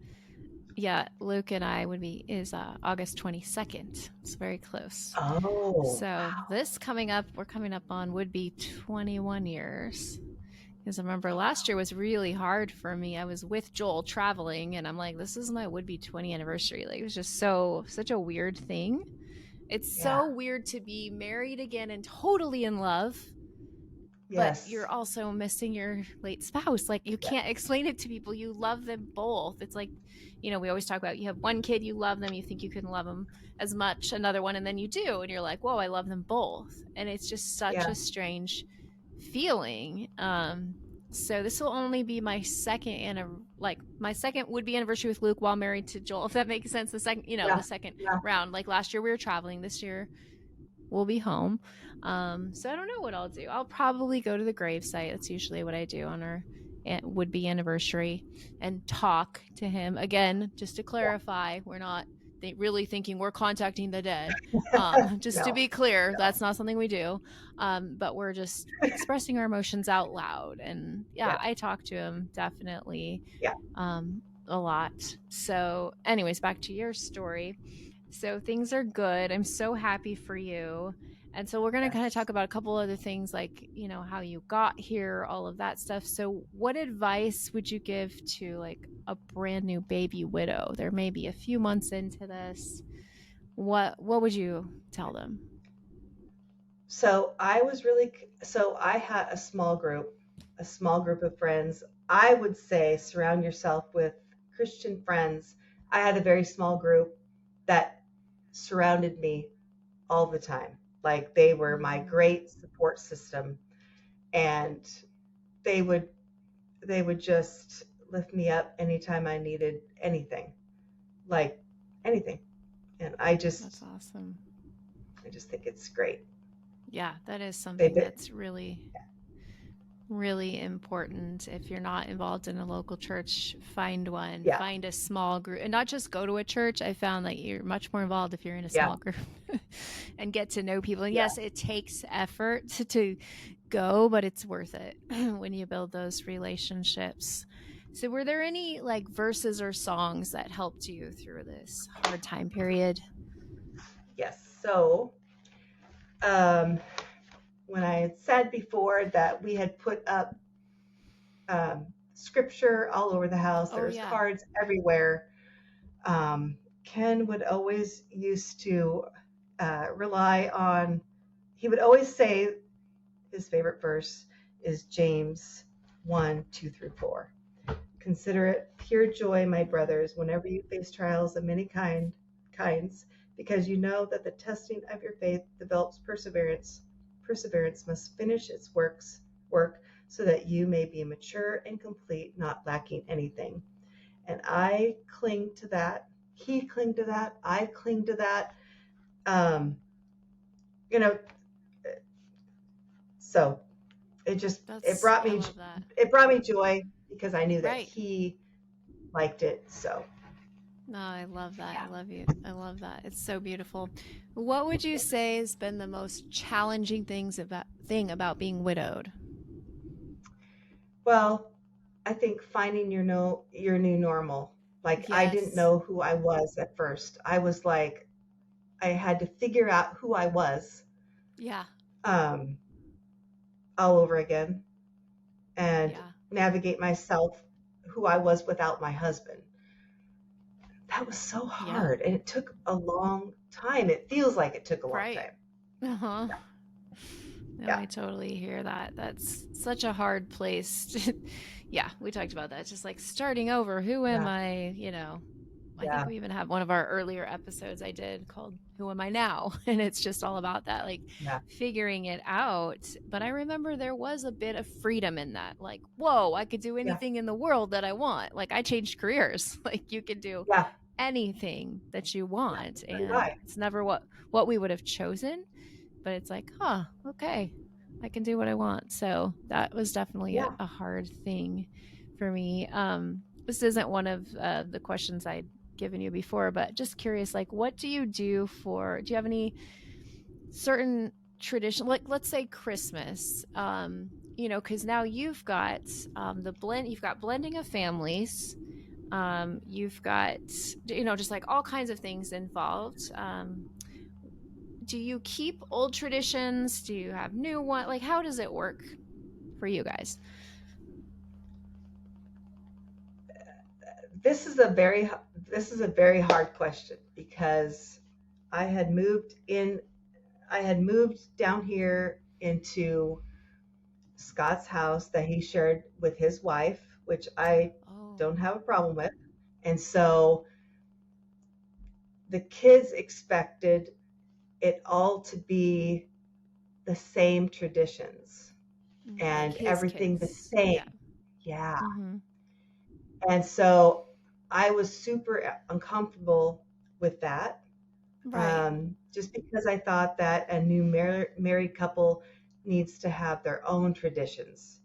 Yeah, Luke and I would be is August 22nd. It's very close. Oh, So wow. this coming up, we're coming up on would be 21 years. Because I remember Oh, last wow. year was really hard for me. I was with Joel traveling, and I'm like, this is my would be 20 anniversary. Like, it was just such a weird thing. It's Yeah. so weird to be married again and totally in love, but you're Yes. also missing your late spouse. Like, you Yeah. can't explain it to people. You love them both. It's like, we always talk about you have one kid, you love them, you think you can love them as much, another one, and then you do, and you're like, whoa, I love them both. And it's just such Yeah. a strange feeling. So this will only be my second my second would be anniversary with Luke while married to Joel, if that makes sense. The second, the Yeah. second Yeah. round. Like last year we were traveling. This year we'll be home. So I don't know what I'll do. I'll probably go to the gravesite. That's usually what I do on our would be anniversary and talk to him again. Just to clarify, we're not really thinking we're contacting the dead. Just to No. be clear, No. that's not something we do. But we're just expressing our emotions out loud. And yeah, Yeah. I talk to him definitely Yeah. a lot. So, anyways, back to your story. So things are good. I'm so happy for you. And so we're going to kind of Yes. talk about a couple other things like, how you got here, all of that stuff. So what advice would you give to like a brand new baby widow? They're maybe a few months into this. What would you tell them? So I had a small group of friends. I would say surround yourself with Christian friends. I had a very small group that surrounded me all the time. Like they were my Mm, great support system, and they would they would just lift me up anytime I needed anything, like anything. And that's awesome. I just think it's great. Yeah, that is They've something been, that's really important. If you're not involved in a local church, find one, yeah, find a small group, and not just go to a church. I found that you're much more involved if you're in a yeah, small group and get to know people. And yeah, yes, it takes effort to go, but it's worth it when you build those relationships. So, were there any like verses or songs that helped you through this hard time period? yes. So, um, when I had said before that we had put up scripture all over the house, there Oh, was yeah. cards everywhere. Ken would always used to rely on. He would always say his favorite verse is James 1, 2 through 4. Consider it pure joy, my Mm, brothers, whenever you face trials of many kinds, because you know that the testing of your faith develops perseverance. Perseverance must finish its work so that you may be mature and complete, not lacking anything. And I cling to that. He cling to that. I cling to that. Um, you know, so that's, I love that. it brought me joy because I knew that Right. he liked it. So No, I love that. I yeah. love you. I love that. It's so beautiful. What would you say has been the most challenging thing about being widowed? Well, I think finding your new normal. Like I didn't Yes. know who I was at first. I was like I had to figure out who I was Yeah. um, all over again and Yeah. navigate myself who I was without my husband. That was so Yeah. hard, and it took a long time. It feels like it took a long Right. time. Uh-huh. No, Yeah, I totally hear that. That's such a hard place. Yeah, we talked about that. It's just like starting over. Who am yeah, I? I think yeah, we even have one of our earlier episodes I did called Who Am I Now? And it's just all about that, like yeah, figuring it out. But I remember there was a bit of freedom in that. Like, whoa, I could do yeah, anything in the world that I want. Like, I changed careers. Like, you can do yeah, anything that you yeah. want. So did And I. it's never what we would have chosen, but it's like, huh, okay, I can do what I want. So that was definitely Yeah. a hard thing for me. This isn't one of the questions I'd given you before, but just curious, like, what do you do do you have any certain tradition, like let's say Christmas, because now you've got you've got blending of families, you've got, just like all kinds of things involved. Do you keep old traditions? Do you have new one? Like, how does it work for you guys? This is a very this is a very hard question because I had moved in I had moved down here into Scott's house that he shared with his wife, which I Oh, don't have a problem with. And so the kids expected it all to be the same traditions like and his everything the kids. same. Yeah. Yeah. Mm-hmm. And so I was super uncomfortable with that, Right. just because I thought that a new married couple needs to have their own traditions.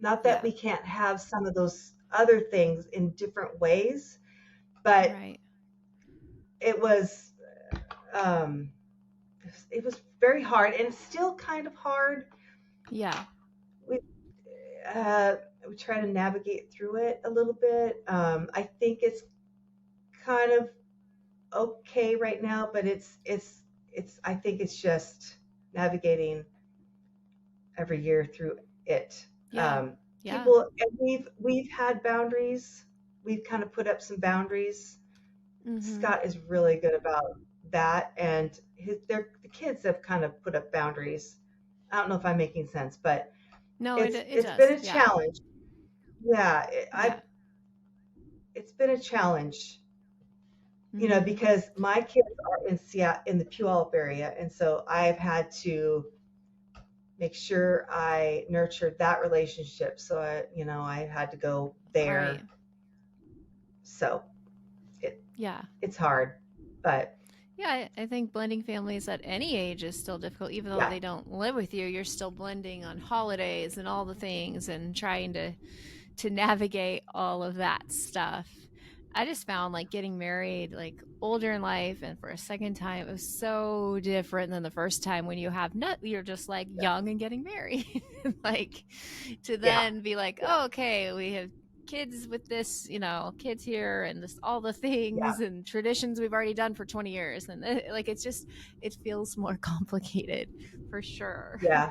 Not that Yeah. we can't have some of those other things in different ways, but Right. it was um, it was very hard and still kind of hard. Yeah. We uh, we try to navigate through it a little bit. I think it's kind of okay right now, but it's I think it's just navigating every year through it. Yeah. Yeah. People and we've had boundaries. We've kind of put up some boundaries. Mm-hmm. Scott is really good about that, and the kids have kind of put up boundaries. I don't know if I'm making sense, but No, it it's been does. a Yeah. challenge. Yeah, Yeah. it's been a challenge, Mhm. because my kids are in Seattle, in the Puyallup area, and so I've had to make sure I nurtured that relationship. So I had to go Right. there. So it Yeah. it's hard, but Yeah, I think blending families at any age is still difficult, even though yeah, they don't live with you. You're still blending on holidays and all the things, and trying to navigate all of that stuff. I just found like getting married like older in life and for a second time, it was so different than the first time when you have not you're just like young and getting married. Like to yeah, then be like, yeah, oh, okay, we have kids with this, kids here and this all the yeah, things and traditions we've already done for 20 years and like it feels more complicated for sure. yeah.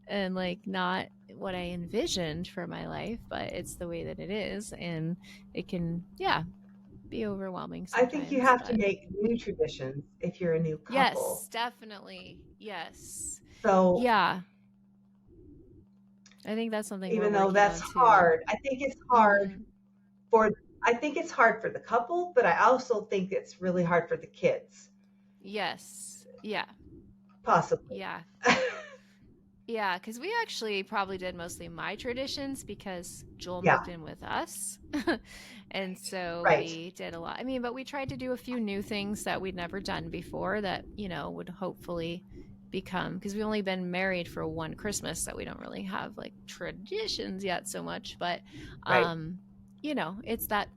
And like not what I envisioned for my life, but it's the way that it is. And it can, yeah, be overwhelming I think you sometimes. have to But make new traditions if you're a new couple. yes, definitely. Yes. So Yeah. I think that's something we're even though working that's on too. hard, Mm-hmm. for I think it's hard for the couple, but I also think it's really hard for the kids, Yes. Yeah. possibly. Yeah. Yeah, because we actually probably did mostly my traditions because Joel Yeah, moved in with us. And so right, we did a lot. I mean, but we tried to do a few new things that we'd never done before that, would hopefully become, because we've only been married for one Christmas, so we don't really have like traditions yet so much. But, right, um, it's that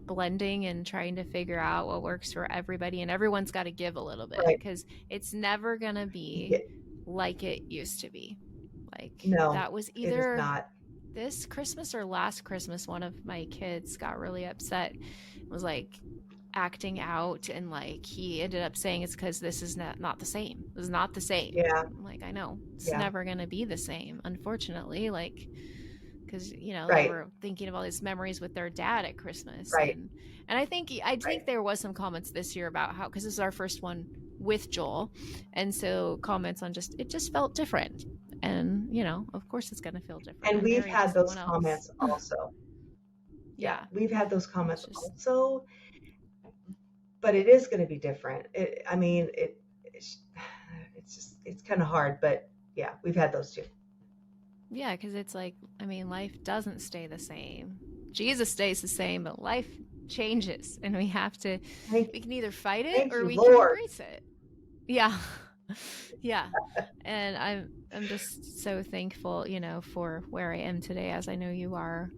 blending and trying to figure out what works for everybody, and everyone's got to give a little bit right. because it's never going to be Yeah, like it used to be. Like no, that was it is either not. this Christmas or last Christmas. One of my kids got really upset, was like acting out, and like he ended up saying it's because this is not the same. This is not the same. Yeah, I'm like, I know it's yeah, never gonna be the same, unfortunately. Like because they right, were thinking of all these memories with their dad at Christmas, right, and I think right. there was some comments this year about how, because this is our first one with Joel, and so comments on just it just felt different, and of course it's gonna feel different. And I'm we've married to had someone those else. comments also. Yeah, Yeah, we've had those it's comments just also, but it is going to be different. I mean, it's kind of hard, but yeah, we've had those too. yeah, because it's like, I mean, life doesn't stay the same. Jesus stays the same, but life changes, and Thank, we can either fight it thank or you, we can Lord. embrace it. Yeah. Yeah. And I'm just so thankful, for where I am today, as I know you are.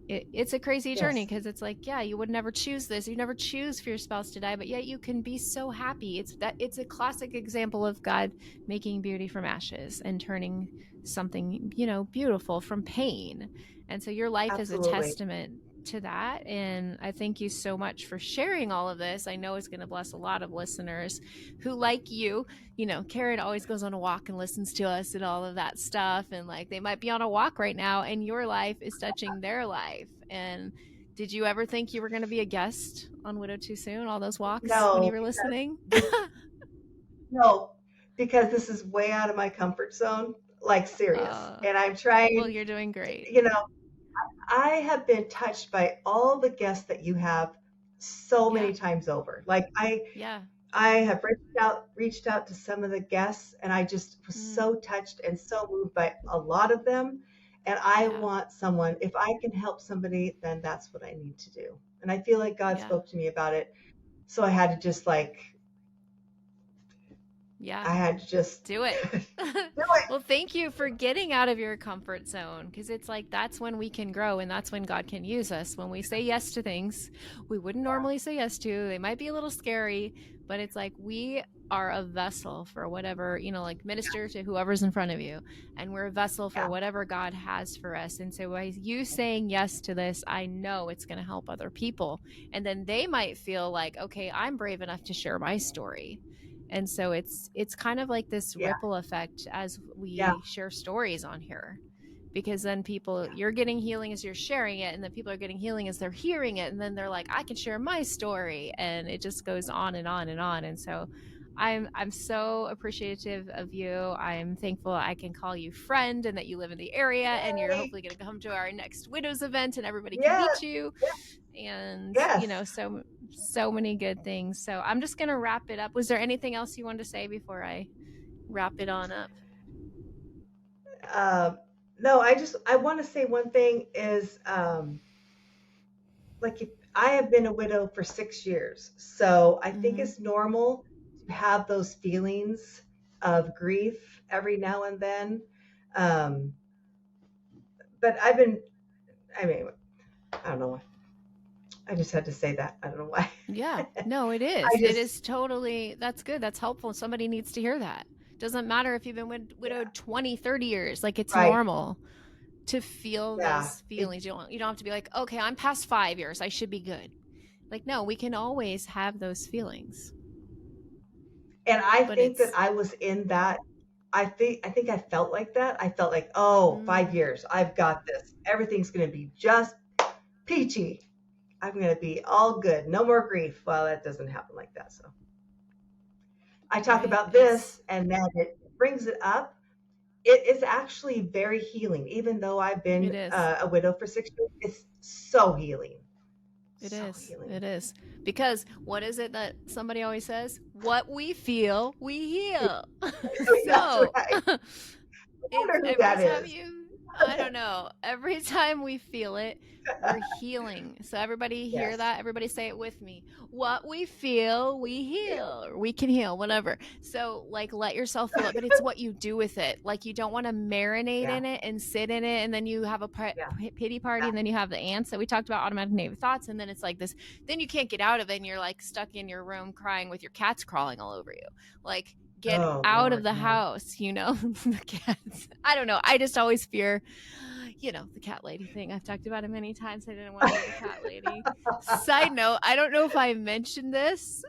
It's a crazy journey Yes, because it's like, yeah, you would never choose this. You never choose for your spouse to die, but yet you can be so happy. It's a classic example of God making beauty from ashes and turning something, beautiful from pain. And so your life is a absolutely. testament to that. And I thank you so much for sharing all of this. I know it's going to bless a lot of listeners who, like you, Karen always goes on a walk and listens to us and all of that stuff. And like they might be on a walk right now and your life is touching their life. And did you ever think you were going to be a guest on Widow Too Soon, all those walks when you No, were because listening? this no, because this is way out of my comfort zone, like serious. uh, And I'm well, trying you're doing to, great. I have been touched by all the guests that you have so Yeah. many times over. Like Yeah. I have reached out to some of the guests, and I just was Mm, so touched and so moved by a lot of them. And I yeah. want someone, if I can help somebody, then that's what I need to do. And I feel like God Yeah. spoke to me about it. So I had to just like, Yeah. I had to just Do it. do it. Well, thank you for getting out of your comfort zone, because it's like that's when we can grow and that's when God can use us. When we say yes to things we wouldn't Yeah, normally say yes to, they might be a little scary, but it's like we are a vessel for whatever, like minister to whoever's in front of you. And we're a vessel for yeah, whatever God has for us. And so by you saying yes to this, I know it's going to help other people. And then they might feel like, okay, I'm brave enough to share my story. And so it's kind of like this yeah, ripple effect as yeah, we share stories on here, because then people, you're getting healing as you're sharing it, and then people are getting healing as they're hearing it, and then they're like, I can share my story, and it just goes on and on and on. And so I'm so appreciative of you. I'm thankful I can call you friend and that you live in the area and you're Yay. hopefully going to come to our next widows event and everybody can Yeah. meet you, and Yes. so many good things. So I'm just going to wrap it up. Was there anything else you wanted to say before I wrap it on up? Um, no, I want to say one thing is like if I have been a widow for 6 years, so I think Mm-hmm. it's normal to have those feelings of grief every now and then. Um, but I mean, I don't know. I just had to say that. I don't know why. Yeah, no, it I is. It just, is totally, that's good. That's helpful. Somebody needs to hear that. Doesn't matter if you've been yeah, widowed 20, 30 years. Like, it's right. normal to feel Yeah. those feelings. You don't have to be like, okay, I'm past 5 years. I should be good. Like, no, we can always have those feelings. And I But think that it's I was in that. I think I felt like that. I felt like, oh, five mm, years, I've got this. Everything's going to be just peachy. I'm going to be all good. No more grief. Well, that doesn't happen like that. So I talk right. about this and then it brings it up. It is actually very healing. Even though I've It been is. a widow for 6 years, it's so healing. It So is. healing. It is. Because what is it that somebody always says? What we feel, we heal. That's So right. I it's wonder who every that time is. you, I don't know, every time we feel it, we're healing. So everybody hear Yes. that? Everybody say it with me. What we feel, we Feel. heal, or we can heal, whatever. So, like, let yourself feel it, but it's what you do with it. Like, you don't want to marinate Yeah. in it and sit in it, and then you have a Yeah. pity party, Yeah. and then you have the ants that we talked about, automatic negative thoughts, and then it's like this. Then you can't get out of it, and you're like stuck in your room crying with your cats crawling all over you. Like, get Oh out of Lord, the no. house, the cats. I don't know. I just always fear, the cat lady thing. I've talked about it many times. I didn't want to be the cat lady. Side note, I don't know if I mentioned this.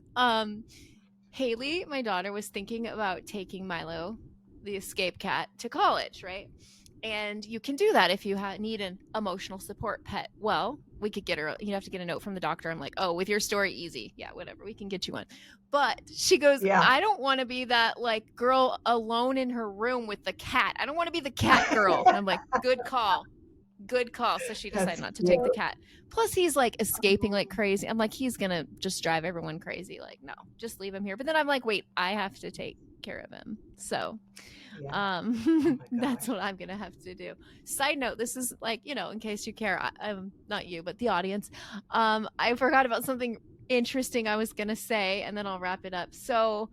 Haley, my daughter, was thinking about taking Milo, the escape cat, to college, right? And you can do that if you need an emotional support pet. Well, we could get her, you'd have to get a note from the doctor. I'm like, oh, with your story, easy. Yeah, whatever. We can get you one. But she goes, Yeah. I don't want to be that like girl alone in her room with the cat. I don't want to be the cat girl. And I'm like, good call. Good call. So she decided That's not to take the cute. cat. Plus, he's like escaping like crazy. I'm like, he's going to just drive everyone crazy. Like, no, just leave him here. But then I'm like, wait, I have to take care of him. So Yeah. Oh my that's gosh. what I'm gonna have to do. Side note, this is like, in case you care, I'm not you, but the audience. I forgot about something interesting I was gonna say, and then I'll wrap it up. So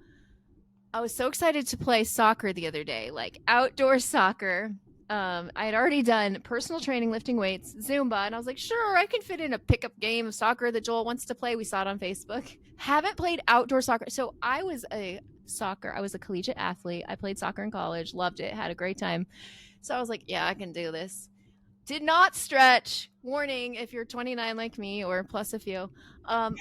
I was so excited to play soccer the other day, like outdoor soccer. I had already done personal training, lifting weights, Zumba, and I was like, sure, I can fit in a pickup game of soccer that Joel wants to play. We saw it on Facebook. Haven't played outdoor soccer. So I was a collegiate athlete. I played soccer in college, loved it, had a great time. So I was like, yeah, I can do this. Did not stretch. Warning, if you're 29 like me or plus a few,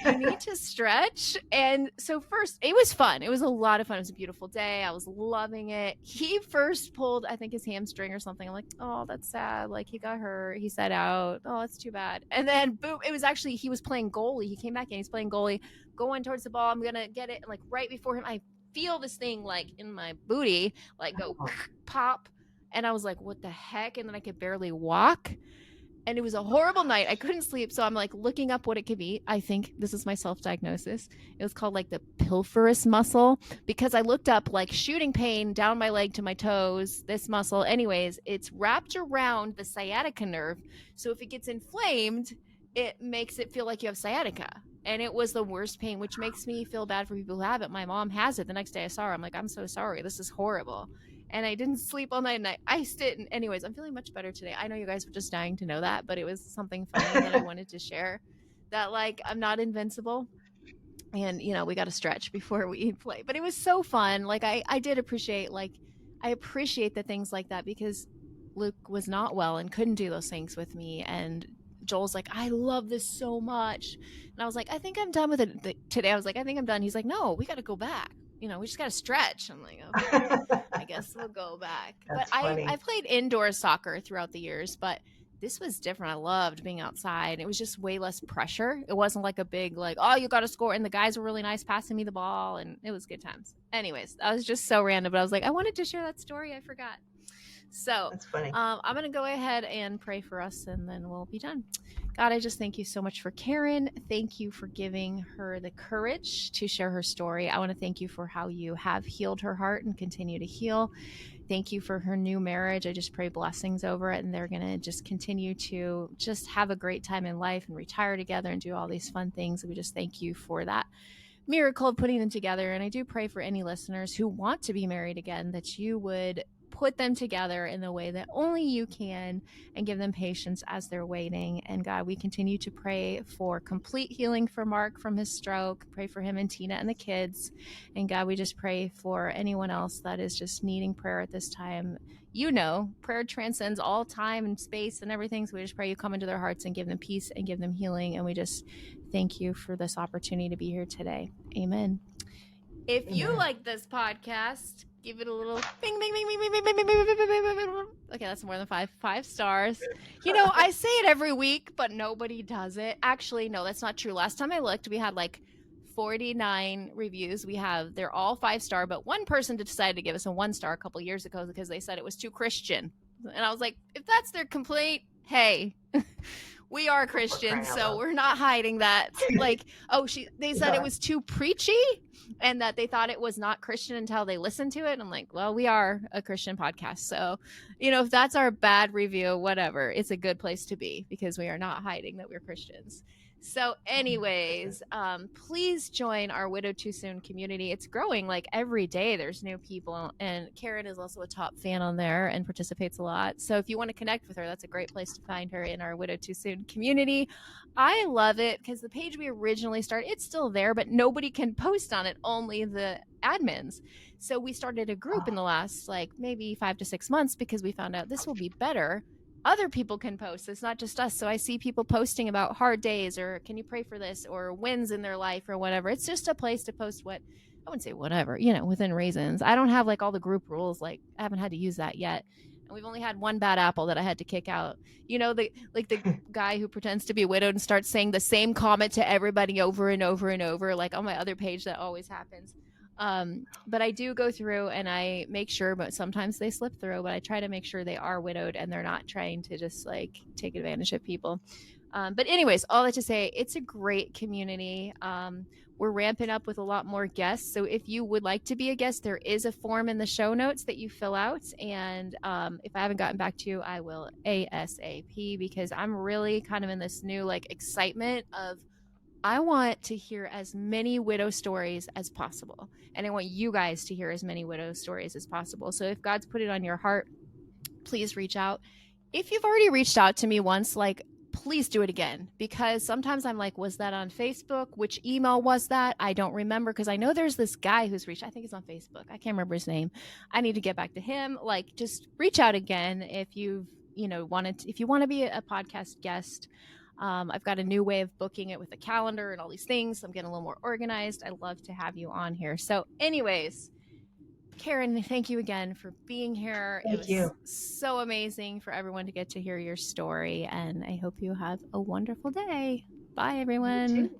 you need to stretch. And so first, it was fun. It was a lot of fun. It was a beautiful day. I was loving it. He first pulled, I think, his hamstring or something. I'm like, oh, that's sad. Like, he got hurt. He set out. Oh, that's too bad. And then boom, it was actually, he was playing goalie. He came back in. He's playing goalie, going towards the ball. I'm going to get it. And like right before him, I feel this thing like in my booty, like go Oh, pop. And I was like, what the heck? And then I could barely walk. And it was a horrible night. I couldn't sleep. So I'm like looking up what it could be. I think this is my self diagnosis. It was called like the piliforus muscle because I looked up like shooting pain down my leg to my toes, this muscle. Anyways, it's wrapped around the sciatica nerve. So if it gets inflamed, it makes it feel like you have sciatica. And it was the worst pain, which makes me feel bad for people who have it. My mom has it. The next day I saw her, I'm like, I'm so sorry. This is horrible. And I didn't sleep all night and I iced it. And anyways, I'm feeling much better today. I know you guys were just dying to know that, but it was something funny that I wanted to share, that like I'm not invincible. And we got to stretch before we play. But it was so fun. Like I did appreciate, like I appreciate the things like that because Luke was not well and couldn't do those things with me. And Joel's like, I love this so much. And I was like, I think I'm done with it today. I was like, I think I'm done. He's like, no, we got to go back. We just got to stretch. I'm like, okay, I guess we'll go back. But that's I funny. played indoor soccer throughout the years, but this was different. I loved being outside. It was just way less pressure. It wasn't like a big, like, oh, you got to score. And the guys were really nice passing me the ball, and it was good times. Anyways, that was just so random. But I was like, I wanted to share that story. I forgot. So That's funny. I'm going to go ahead and pray for us, and then we'll be done. God, I just thank you so much for Karen. Thank you for giving her the courage to share her story. I want to thank you for how you have healed her heart and continue to heal. Thank you for her new marriage. I just pray blessings over it, and they're going to just continue to just have a great time in life and retire together and do all these fun things. We just thank you for that miracle of putting them together. And I do pray for any listeners who want to be married again, that you would put them together in the way that only you can, and give them patience as they're waiting. And God, we continue to pray for complete healing for Mark from his stroke. Pray for him and Tina and the kids. And God, we just pray for anyone else that is just needing prayer at this time. You know, prayer transcends all time and space and everything. So we just pray you come into their hearts and give them peace and give them healing. And we just thank you for this opportunity to be here today. Amen. If you like this podcast, give it a little bing, bing, bing, bing, bing, bing, bing, bing, bing, bing, bing, bing. Okay, that's more than five stars. You know, I say it every week, but nobody does it. Actually, no, that's not true. Last time I looked, we had like 49 reviews. They're all 5-star, but one person decided to give us a 1-star a couple years ago because they said it was too Christian. And I was like, if that's their complaint, hey, we are Christians, so we're not hiding that. Like, they said it was too preachy and that they thought it was not Christian until they listened to it. And I'm like, well, we are a Christian podcast. So, you know, if that's our bad review, whatever, it's a good place to be because we are not hiding that we're Christians. So anyways, please join our Widowed Too Soon community. It's growing like every day. There's new people, and Karen is also a top fan on there and participates a lot. So if you want to connect with her, that's a great place to find her in our Widowed Too Soon community. I love it because the page we originally started, it's still there, but nobody can post on it, only the admins. So we started a group in the last like maybe 5 to 6 months because we found out this will be better. Other people can post. It's not just us. So I see people posting about hard days or can you pray for this or wins in their life or whatever. It's just a place to post I wouldn't say whatever, you know, within reasons. I don't have like all the group rules. Like I haven't had to use that yet. And we've only had one bad apple that I had to kick out. You know, the guy who pretends to be widowed and starts saying the same comment to everybody over and over and over. Like on my other page, that always happens. But I do go through and I make sure, but sometimes they slip through, but I try to make sure they are widowed and they're not trying to just like take advantage of people. But anyways, all that to say, it's a great community. We're ramping up with a lot more guests. So if you would like to be a guest, there is a form in the show notes that you fill out. And if I haven't gotten back to you, I will ASAP because I'm really kind of in this new like excitement of I want to hear as many widow stories as possible. And I want you guys to hear as many widow stories as possible. So if God's put it on your heart, please reach out. If you've already reached out to me once, like, please do it again. Because sometimes I'm like, was that on Facebook? Which email was that? I don't remember. Because I know there's this guy who's reached, I think he's on Facebook. I can't remember his name. I need to get back to him. Like, just reach out again if you've, if you want to be a podcast guest. I've got a new way of booking it with a calendar and all these things. So I'm getting a little more organized. I'd love to have you on here. So anyways, Karen, thank you again for being here. Thank you. So amazing for everyone to get to hear your story. And I hope you have a wonderful day. Bye, everyone.